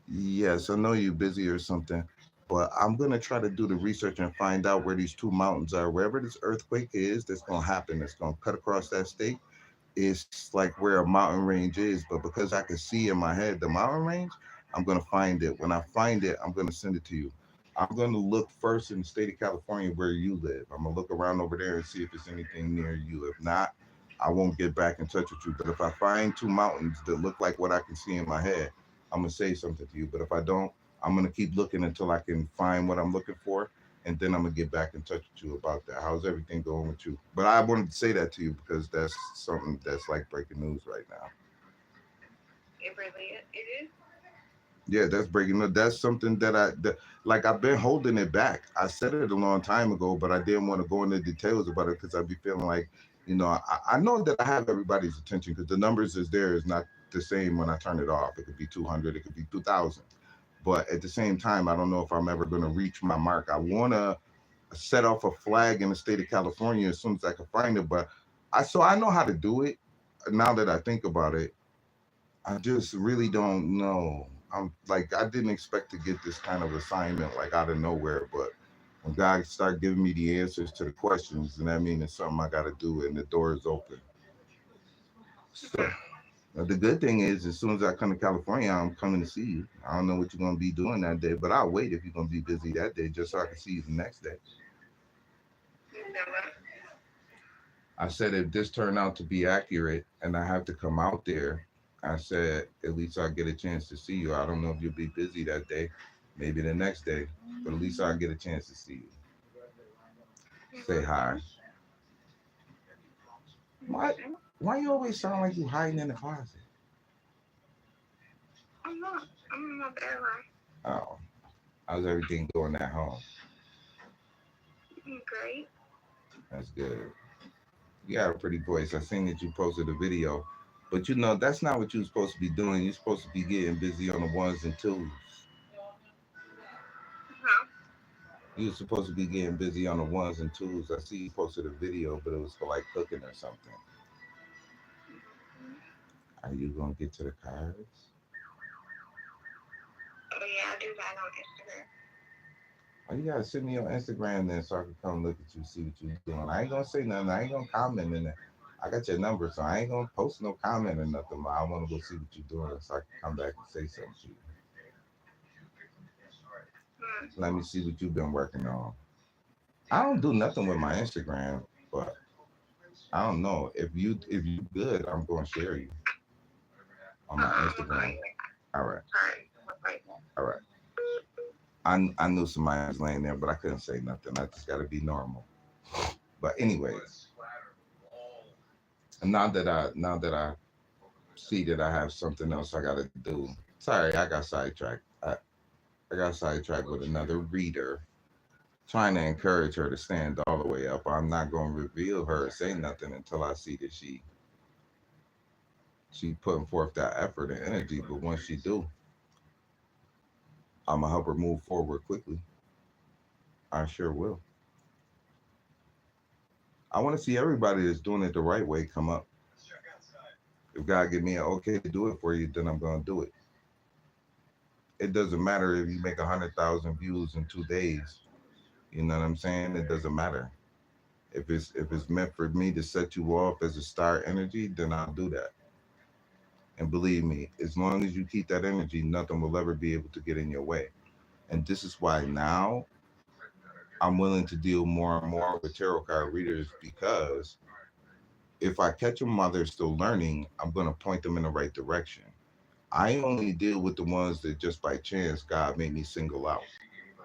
Yes, I know you're busy or something, but I'm gonna try to do the research and find out where these two mountains are. Wherever this earthquake is, that's gonna happen. That's gonna cut across that state. It's like where a mountain range is, but because I can see in my head the mountain range, I'm gonna find it. When I find it, I'm gonna send it to you. I'm gonna look first in the state of California where you live. I'm gonna look around over there and see if there's anything near you. If not, I won't get back in touch with you. But if I find two mountains that look like what I can see in my head, I'm gonna say something to you. But if I don't, I'm gonna keep looking until I can find what I'm looking for, and then I'm gonna get back in touch with you about that. How's everything going with you? But I wanted to say that to you because that's something that's like breaking news right now. It really is. It is. Yeah, that's breaking news. That's something that like I've been holding it back. I said it a long time ago, but I didn't want to go into details about it because I'd be feeling like, I know that I have everybody's attention because the numbers is there is not the same when I turn it off. It could be 200, it could be 2,000. But at the same time, I don't know if I'm ever going to reach my mark. I want to set off a flag in the state of California as soon as I can find it. But I know how to do it. Now that I think about it, I just really don't know. I'm like I didn't expect to get this kind of assignment like out of nowhere, but when God start giving me the answers to the questions, then that means it's something I got to do, and the door is open. So the good thing is, as soon as I come to California, I'm coming to see you. I don't know what you're gonna be doing that day, but I'll wait if you're gonna be busy that day, just so I can see you the next day. You know what? I said if this turned out to be accurate and I have to come out there, I said at least I'll get a chance to see you. I don't know if you'll be busy that day, maybe the next day, but at least I'll get a chance to see you. Say hi. Why? Mm-hmm. Why you always sound like you hiding in the closet? I'm not. I'm in my bedroom. Oh, how's everything going at home? Great. That's good. You got a pretty voice. I seen that you posted a video, but that's not what you're supposed to be doing. You're supposed to be getting busy on the ones and twos. Huh? You were supposed to be getting busy on the ones and twos. I see you posted a video, but it was for like cooking or something. Mm-hmm. Are you gonna get to the cards? Oh yeah, I do that on Instagram. Oh, you gotta send me your Instagram then so I can come look at you, see what you're doing. I ain't gonna say nothing. I ain't gonna comment in it. I got your number, so I ain't gonna post no comment or nothing. But I want to go see what you're doing so I can come back and say something to you. Hmm. Let me see what you've been working on. I don't do nothing with my Instagram, but I don't know if you good. I'm gonna share you on my I'm gonna call Instagram. you. All right, All right. I'm gonna call you. all right. I knew somebody was laying there, but I couldn't say nothing. I just got to be normal. But anyways, now that I see that I have something else I got to do. Sorry, I got sidetracked. I got sidetracked with another reader, trying to encourage her to stand all the way up. I'm not going to reveal her or say nothing until I see that she putting forth that effort and energy. But once she do, I'm gonna help her move forward quickly. I sure will. I want to see everybody that's doing it the right way come up. If God give me an okay to do it for you, then I'm gonna do it. It doesn't matter if you make 100,000 views in 2 days. You know what I'm saying? It doesn't matter. If it's meant for me to set you off as a star energy, then I'll do that. And believe me, as long as you keep that energy, nothing will ever be able to get in your way. And this is why now I'm willing to deal more and more with tarot card readers because if I catch them while they're still learning, I'm going to point them in the right direction. I only deal with the ones that just by chance God made me single out.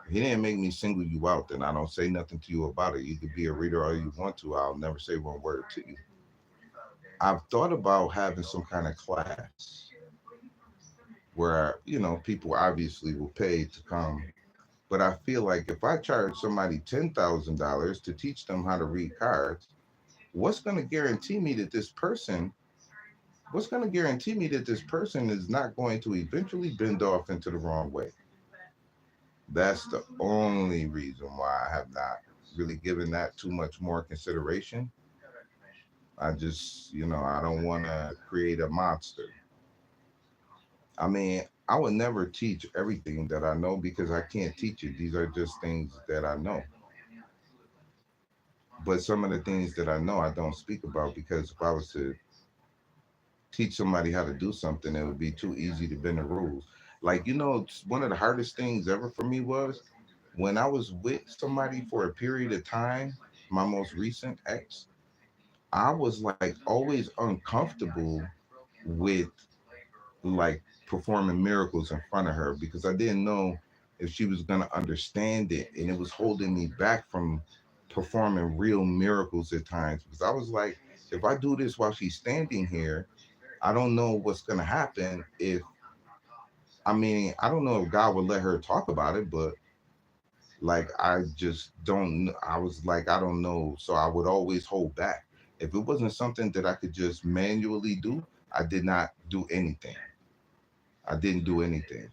If He didn't make me single you out, then I don't say nothing to you about it. You could be a reader all you want to. I'll never say one word to you. I've thought about having some kind of class where, people obviously will pay to come. But I feel like if I charge somebody $10,000 to teach them how to read cards, what's going to guarantee me that this person what's going to guarantee me that this person is not going to eventually bend off into the wrong way? That's the only reason why I have not really given that too much more consideration. I just, I don't want to create a monster. I mean, I would never teach everything that I know because I can't teach it. These are just things that I know. But some of the things that I know, I don't speak about because if I was to teach somebody how to do something, it would be too easy to bend the rules. Like, one of the hardest things ever for me was when I was with somebody for a period of time, my most recent ex, I was like always uncomfortable with like performing miracles in front of her because I didn't know if she was going to understand it. And it was holding me back from performing real miracles at times because I was like, if I do this while she's standing here, I don't know what's going to happen if, I mean, I don't know if God would let her talk about it, but like, I just don't, I was like, I don't know. So I would always hold back. If it wasn't something that I could just manually do, I did not do anything. I didn't do anything.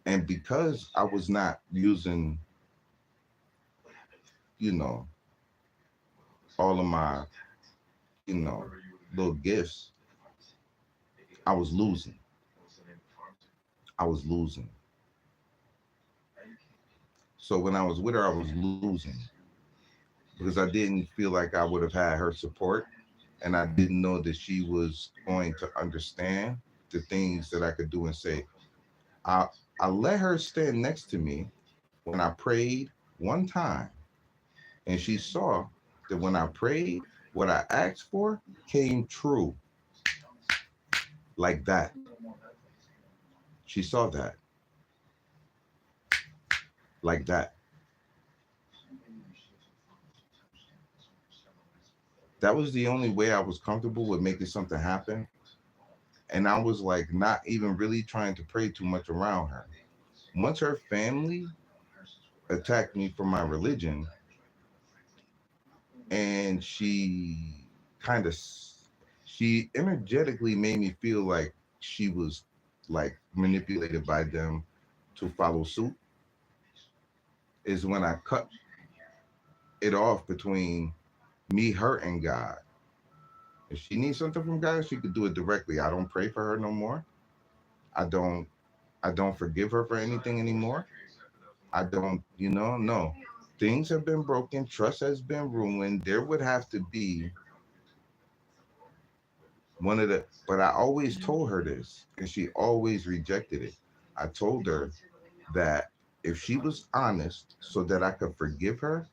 And because I was not using, you know, all of my, you know, little gifts, I was losing. I was losing. So when I was with her, I was losing because I didn't feel like I would have had her support. And I didn't know that she was going to understand the things that I could do and say. I, I let her stand next to me when I prayed one time. And she saw that when I prayed, what I asked for came true like that. She saw that like that. That was the only way I was comfortable with making something happen. And I was like not even really trying to pray too much around her. Once her family attacked me for my religion, and kind of she energetically made me feel like she was like manipulated by them to follow suit, is when I cut it off between me, her, and God. If she needs something from God, she could do it directly. I don't pray for her no more. I don't I don't forgive her for anything anymore. I don't, no. Things have been broken, trust has been ruined. There would have to be but I always told her this, and she always rejected it. I told her that if she was honest so that I could forgive her,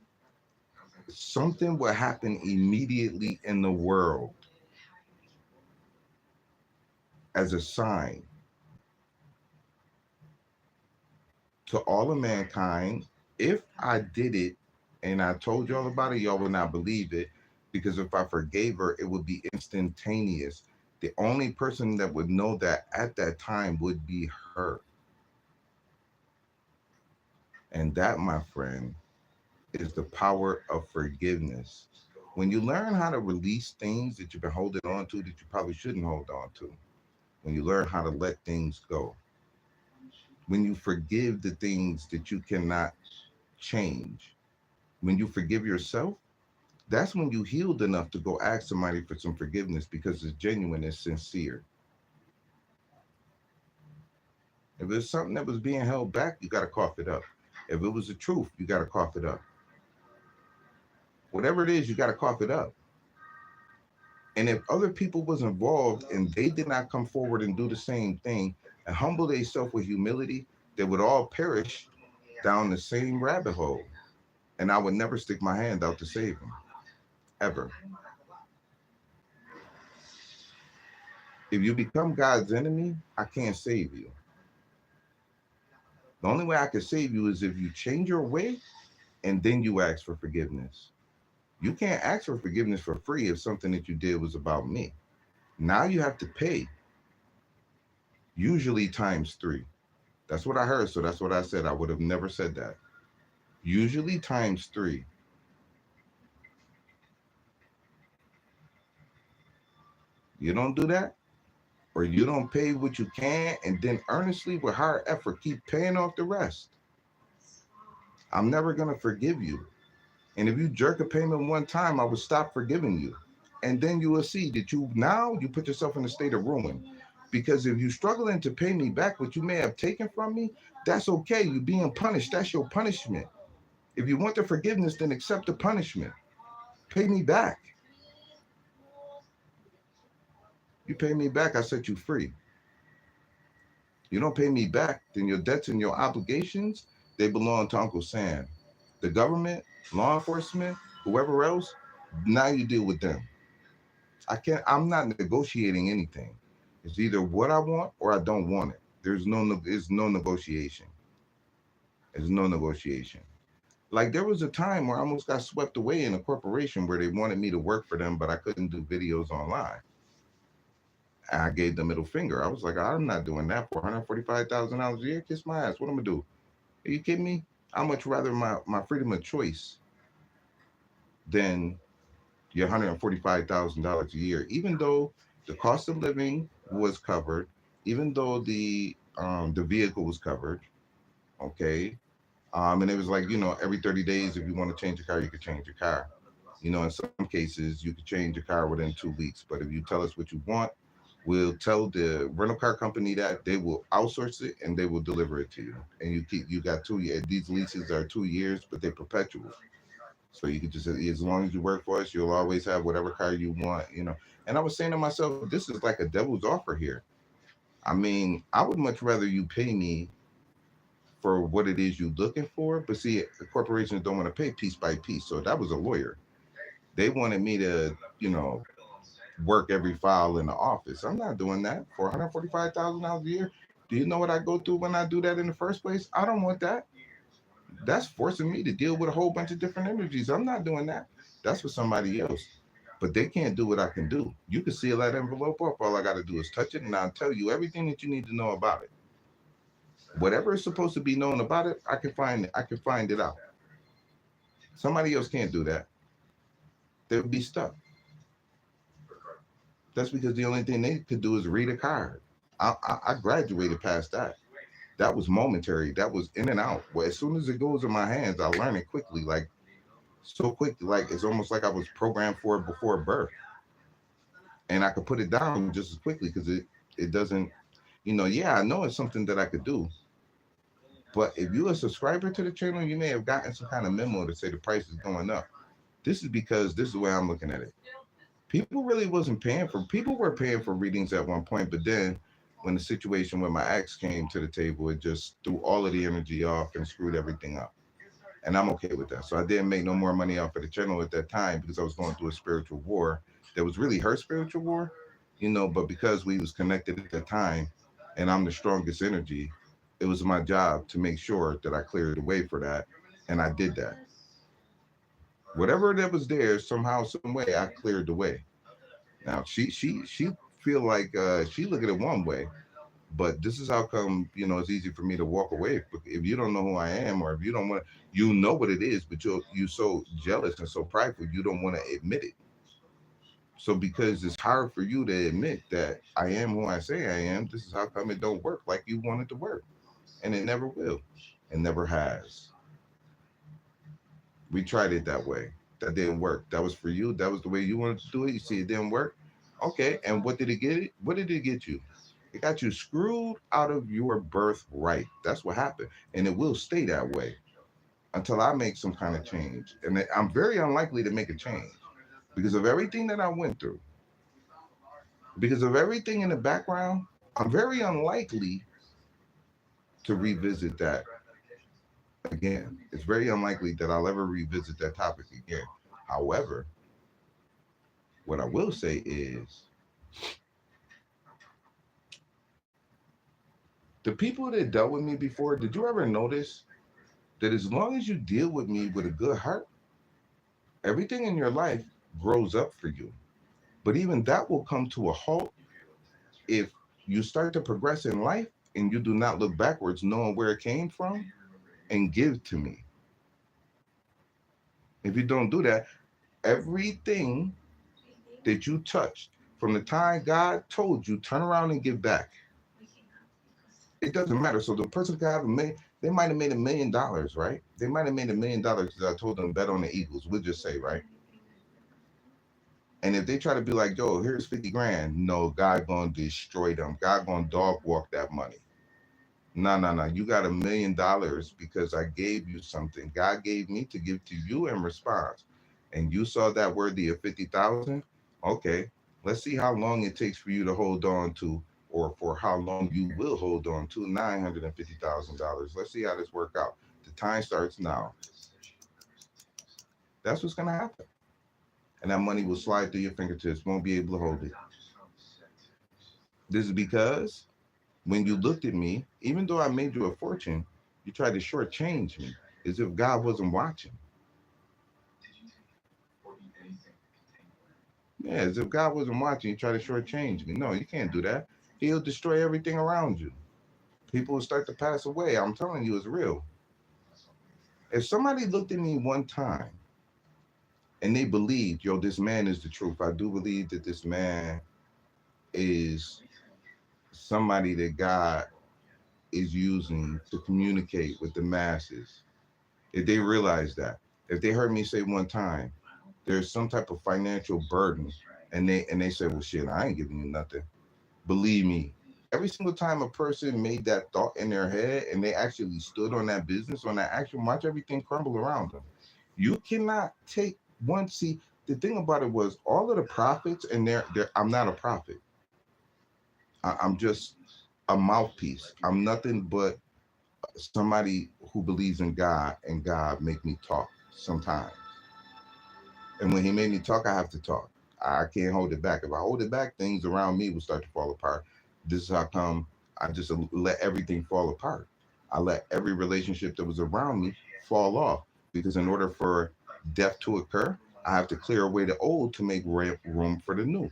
something would happen immediately in the world as a sign to all of mankind. If I did it and I told y'all about it, y'all would not believe it because if I forgave her, it would be instantaneous. The only person that would know that at that time would be her. And that, my friend, is the power of forgiveness. When you learn how to release things that you've been holding on to that you probably shouldn't hold on to, when you learn how to let things go, when you forgive the things that you cannot change, when you forgive yourself, that's when you healed enough to go ask somebody for some forgiveness because it's genuine, it's sincere. If it's something that was being held back, you got to cough it up. If it was the truth, you got to cough it up. Whatever it is, you got to cough it up. And if other people was involved and they did not come forward and do the same thing and humble themselves with humility, they would all perish down the same rabbit hole. And I would never stick my hand out to save them, ever. If you become God's enemy, I can't save you. The only way I can save you is if you change your way and then you ask for forgiveness. You can't ask for forgiveness for free if something that you did was about me. Now you have to pay, usually times three. That's what I heard, so that's what I said. I would have never said that. Usually times three. You don't do that, or you don't pay what you can, and then earnestly with hard effort keep paying off the rest. I'm never gonna forgive you. And if you jerk a payment one time, I would stop forgiving you. and then you will see that you put yourself in a state of ruin. Because if you're struggling to pay me back what you may have taken from me, that's okay. You're being punished. That's your punishment. If you want the forgiveness, then accept the punishment. Pay me back. You pay me back, I set you free. You don't pay me back, then your debts and your obligations, they belong to Uncle Sam. The government, law enforcement, whoever else, now you deal with them. I'm not negotiating anything. It's either what I want or I don't want it. There's no negotiation. There's no negotiation. Like there was a time where I almost got swept away in a corporation where they wanted me to work for them, but I couldn't do videos online. I gave the middle finger. I was like, I'm not doing that for $145,000 a year. Kiss my ass. What I'm gonna do? Are you kidding me? I much rather my freedom of choice than your $145,000 a year. Even though the cost of living was covered, even though the vehicle was covered, okay. And it was like, every 30 days, if you want to change your car, you could change your car. In some cases, you could change your car within 2 weeks. But if you tell us what you want, we'll tell the rental car company that they will outsource it and they will deliver it to you. And you got 2 years. These leases are 2 years, but they're perpetual. So you can just, as long as you work for us, you'll always have whatever car you want, And I was saying to myself, this is like a devil's offer here. I mean, I would much rather you pay me for what it is you're looking for. But see, the corporations don't want to pay piece by piece. So that was a lawyer. They wanted me to, work every file in the office. I'm not doing that for $145,000 a year. Do you know what I go through when I do that in the first place? I don't want that. That's forcing me to deal with a whole bunch of different energies. I'm not doing that. That's for somebody else. But they can't do what I can do. You can seal that envelope up. All I got to do is touch it, and I'll tell you everything that you need to know about it. Whatever is supposed to be known about it, I can find it out. Somebody else can't do that. They would be stuck. That's because the only thing they could do is read a card. I graduated past that. That was momentary. That was in and out. Well, as soon as it goes in my hands, I learn it quickly, like so quick, like it's almost like I was programmed for it before birth. And I could put it down just as quickly because it doesn't, I know it's something that I could do. But if you're a subscriber to the channel, you may have gotten some kind of memo to say the price is going up. This is because this is the way I'm looking at it. People were paying for readings at one point, but then when the situation with my ex came to the table, it just threw all of the energy off and screwed everything up. And I'm okay with that. So I didn't make no more money off of the channel at that time because I was going through a spiritual war that was really her spiritual war, but because we was connected at that time and I'm the strongest energy, it was my job to make sure that I cleared the way for that. And I did that. Whatever that was there, somehow, some way, I cleared the way. Now she feel like she look at it one way, but this is how come it's easy for me to walk away. If you don't know who I am, or if you don't want, what it is, but you so jealous and so prideful, you don't want to admit it. So because it's hard for you to admit that I am who I say I am, this is how come it don't work like you want it to work, and it never will, and never has. We tried it that way. That didn't work. That was for you. That was the way you wanted to do it. You see, it didn't work. Okay, and what did it get it? What did it get you? It got you screwed out of your birthright. That's what happened. And it will stay that way until I make some kind of change. And I'm very unlikely to make a change because of everything that I went through. Because of everything in the background, I'm very unlikely to revisit that again. It's very unlikely that I'll ever revisit that topic again. However, what I will say is the people that dealt with me before, did you ever notice that as long as you deal with me with a good heart, everything in your life grows up for you? But even that will come to a halt if you start to progress in life and you do not look backwards, knowing where it came from, and give to me. If you don't do that, everything that you touched from the time God told you, turn around and give back. It doesn't matter. So the person could have they might have made $1 million, right? They might have made $1 million because I told them bet on the Eagles, we'll just say, right? And if they try to be like, yo, here's 50 grand, no, God gonna destroy them. God gonna dog walk that money. No, no, no. You got $1 million because I gave you something. God gave me to give to you in response. And you saw that worthy of 50,000. Okay. Let's see how long it takes for you to hold on to, or for how long you will hold on to $950,000. Let's see how this work out. The time starts now. That's what's gonna happen. And that money will slide through your fingertips. Won't be able to hold it. This is because when you looked at me, even though I made you a fortune, you tried to shortchange me as if God wasn't watching. Yeah, as if God wasn't watching, you try to shortchange me. No, you can't do that. He'll destroy everything around you. People will start to pass away. I'm telling you, it's real. If somebody looked at me one time and they believed, yo, this man is the truth, I do believe that this man is somebody that God is using to communicate with the masses. If they realize that, if they heard me say one time, there's some type of financial burden, and they say, well, shit, I ain't giving you nothing. Believe me, every single time a person made that thought in their head and they actually stood on that business, on that action, watch everything crumble around them. You cannot take one. See, the thing about it was all of the prophets, and I'm not a prophet. I'm just a mouthpiece. I'm nothing but somebody who believes in God, and God make me talk sometimes. And when he made me talk, I have to talk. I can't hold it back. If I hold it back, things around me will start to fall apart. This is how come I just let everything fall apart. I let every relationship that was around me fall off, because in order for death to occur, I have to clear away the old to make room for the new.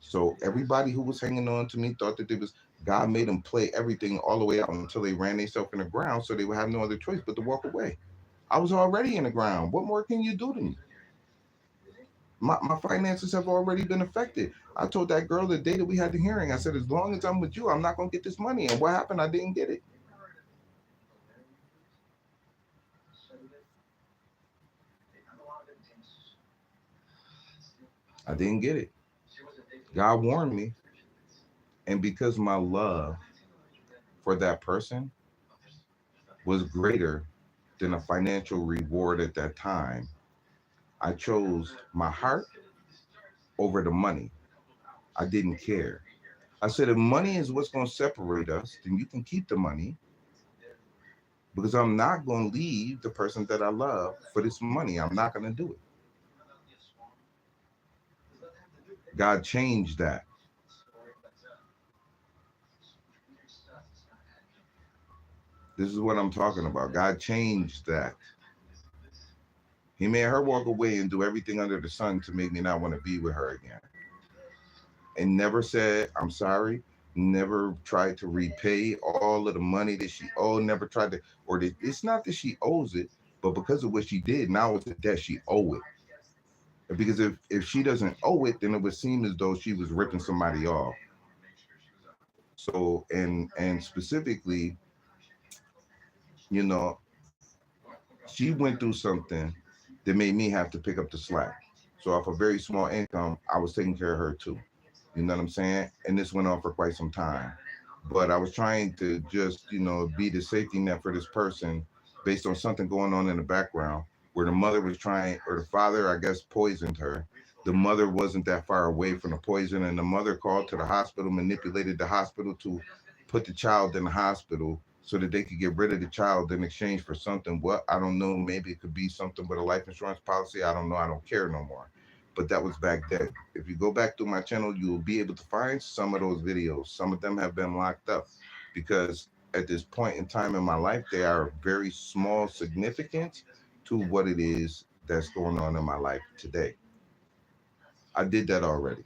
So everybody who was hanging on to me thought that it was God made them play everything all the way out until they ran themselves in the ground, so they would have no other choice but to walk away. I was already in the ground. What more can you do to me? My finances have already been affected. I told that girl the day that we had the hearing, I said, as long as I'm with you, I'm not going to get this money. And what happened? I didn't get it. I didn't get it. God warned me. And because my love for that person was greater than a financial reward at that time, I chose my heart over the money. I didn't care. I said, if money is what's going to separate us, then you can keep the money, because I'm not going to leave the person that I love for this money. I'm not going to do it. God changed that. This is what I'm talking about. God changed that. He made her walk away and do everything under the sun to make me not want to be with her again. And never said, I'm sorry. Never tried to repay all of the money that she owed. Never tried to, it's not that she owes it, but because of what she did, now it's a debt she owe it. Because if she doesn't owe it, then it would seem as though she was ripping somebody off. So, and specifically, you know, she went through something that made me have to pick up the slack. So off a very small income, I was taking care of her too. You know what I'm saying? And this went on for quite some time. But I was trying to just, be the safety net for this person based on something going on in the background, where the mother was trying, or the father, I guess, poisoned her. The mother wasn't that far away from the poison, and the mother called to the hospital, manipulated the hospital to put the child in the hospital so that they could get rid of the child in exchange for something. What? I don't know. Maybe it could be something with a life insurance policy. I don't know. I don't care no more. But that was back then. If you go back through my channel, you will be able to find some of those videos. Some of them have been locked up because at this point in time in my life, they are very small significance to what it is that's going on in my life today. I did that already.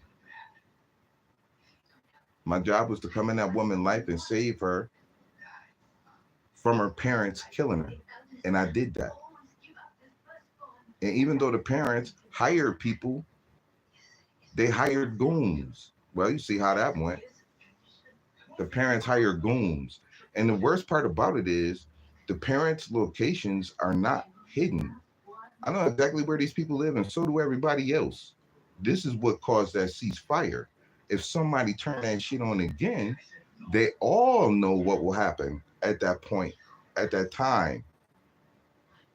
My job was to come in that woman's life and save her from her parents killing her. And I did that. And even though the parents hired people, they hired goons. Well, you see how that went. The parents hired goons. And the worst part about it is the parents' locations are not hidden. I know exactly where these people live, and so do everybody else. This is what caused that ceasefire. If somebody turn that shit on again, they all know what will happen at that point, at that time.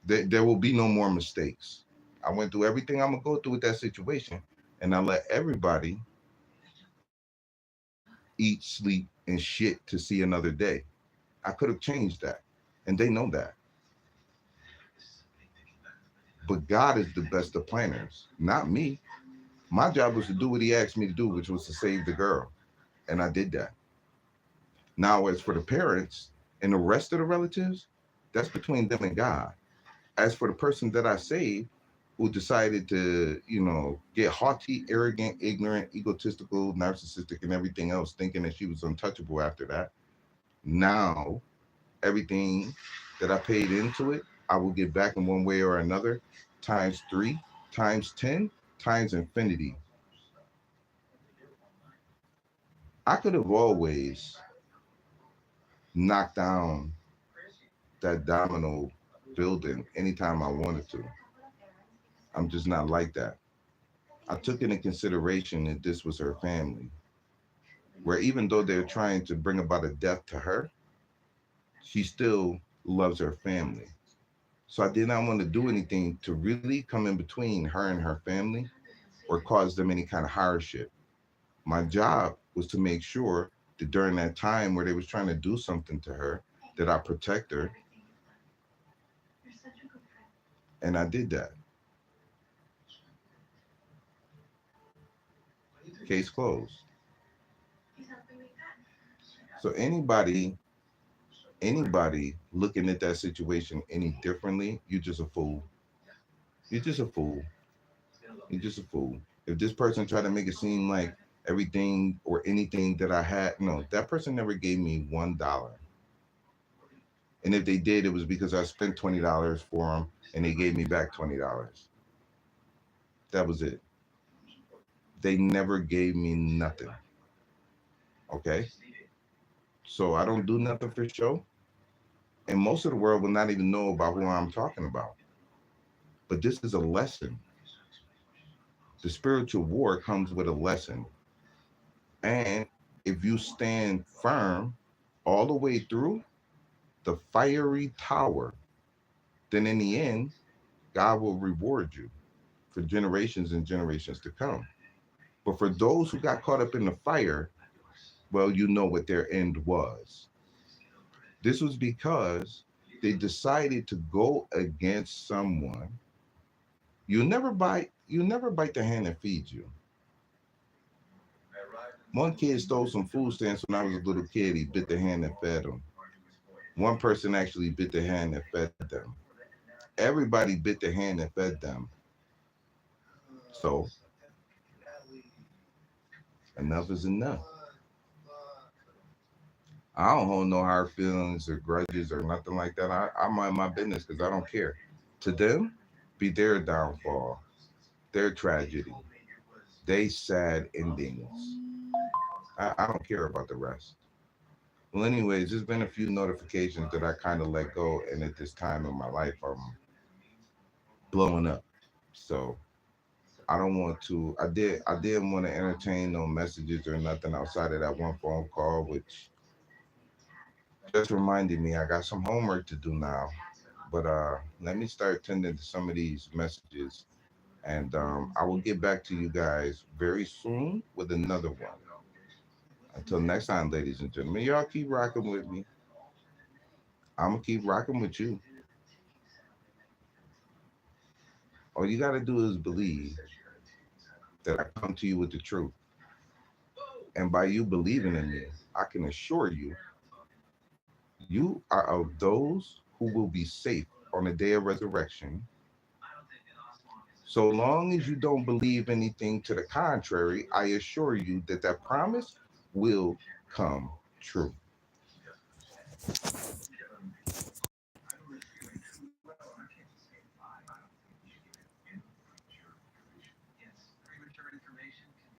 There will be no more mistakes. I went through everything I'm gonna go through with that situation, and I let everybody eat, sleep, and shit to see another day. I could have changed that, and they know that. But God is the best of planners, not me. My job was to do what He asked me to do, which was to save the girl, and I did that. Now, as for the parents and the rest of the relatives, that's between them and God. As for the person that I saved, who decided to, get haughty, arrogant, ignorant, egotistical, narcissistic, and everything else, thinking that she was untouchable after that, now everything that I paid into it, I will get back in one way or another, times three, times 10, times infinity. I could have always knocked down that domino building anytime I wanted to. I'm just not like that. I took into consideration that this was her family, where even though they're trying to bring about a death to her, she still loves her family. So I did not want to do anything to really come in between her and her family or cause them any kind of hardship. My job was to make sure that during that time where they was trying to do something to her, that I protect her, and I did that. Case closed. So anybody looking at that situation any differently, you're just a fool. You're just a fool. You're just a fool. If this person tried to make it seem like everything or anything that I had, no, that person never gave me $1. And if they did, it was because I spent $20 for them and they gave me back $20. That was it. They never gave me nothing. Okay. So I don't do nothing for show. And most of the world will not even know about who I'm talking about. But this is a lesson. The spiritual war comes with a lesson. And if you stand firm all the way through the fiery tower, then in the end, God will reward you for generations and generations to come. But for those who got caught up in the fire, well, you know what their end was. This was because they decided to go against someone. You never bite the hand that feeds you. One kid stole some food stamps when I was a little kid. He bit the hand that fed him. One person actually bit the hand that fed them. Everybody bit the hand that fed them. So enough is enough. I don't hold no hard feelings or grudges or nothing like that. I mind my business because I don't care. To them, be their downfall, their tragedy, they sad endings. I don't care about the rest. Well, anyways, there's been a few notifications that I kind of let go, and at this time in my life, I'm blowing up. So I don't want to. I didn't want to entertain no messages or nothing outside of that one phone call, which just reminded me I got some homework to do now. But let me start tending to some of these messages, and I will get back to you guys very soon with another one. Until next time, ladies and gentlemen, y'all keep rocking with me. I'm gonna keep rocking with you. All you gotta do is believe that I come to you with the truth, and by you believing in me, I can assure you, you are of those who will be safe on the day of resurrection. So long as you don't believe anything to the contrary, I assure you that that promise will come true.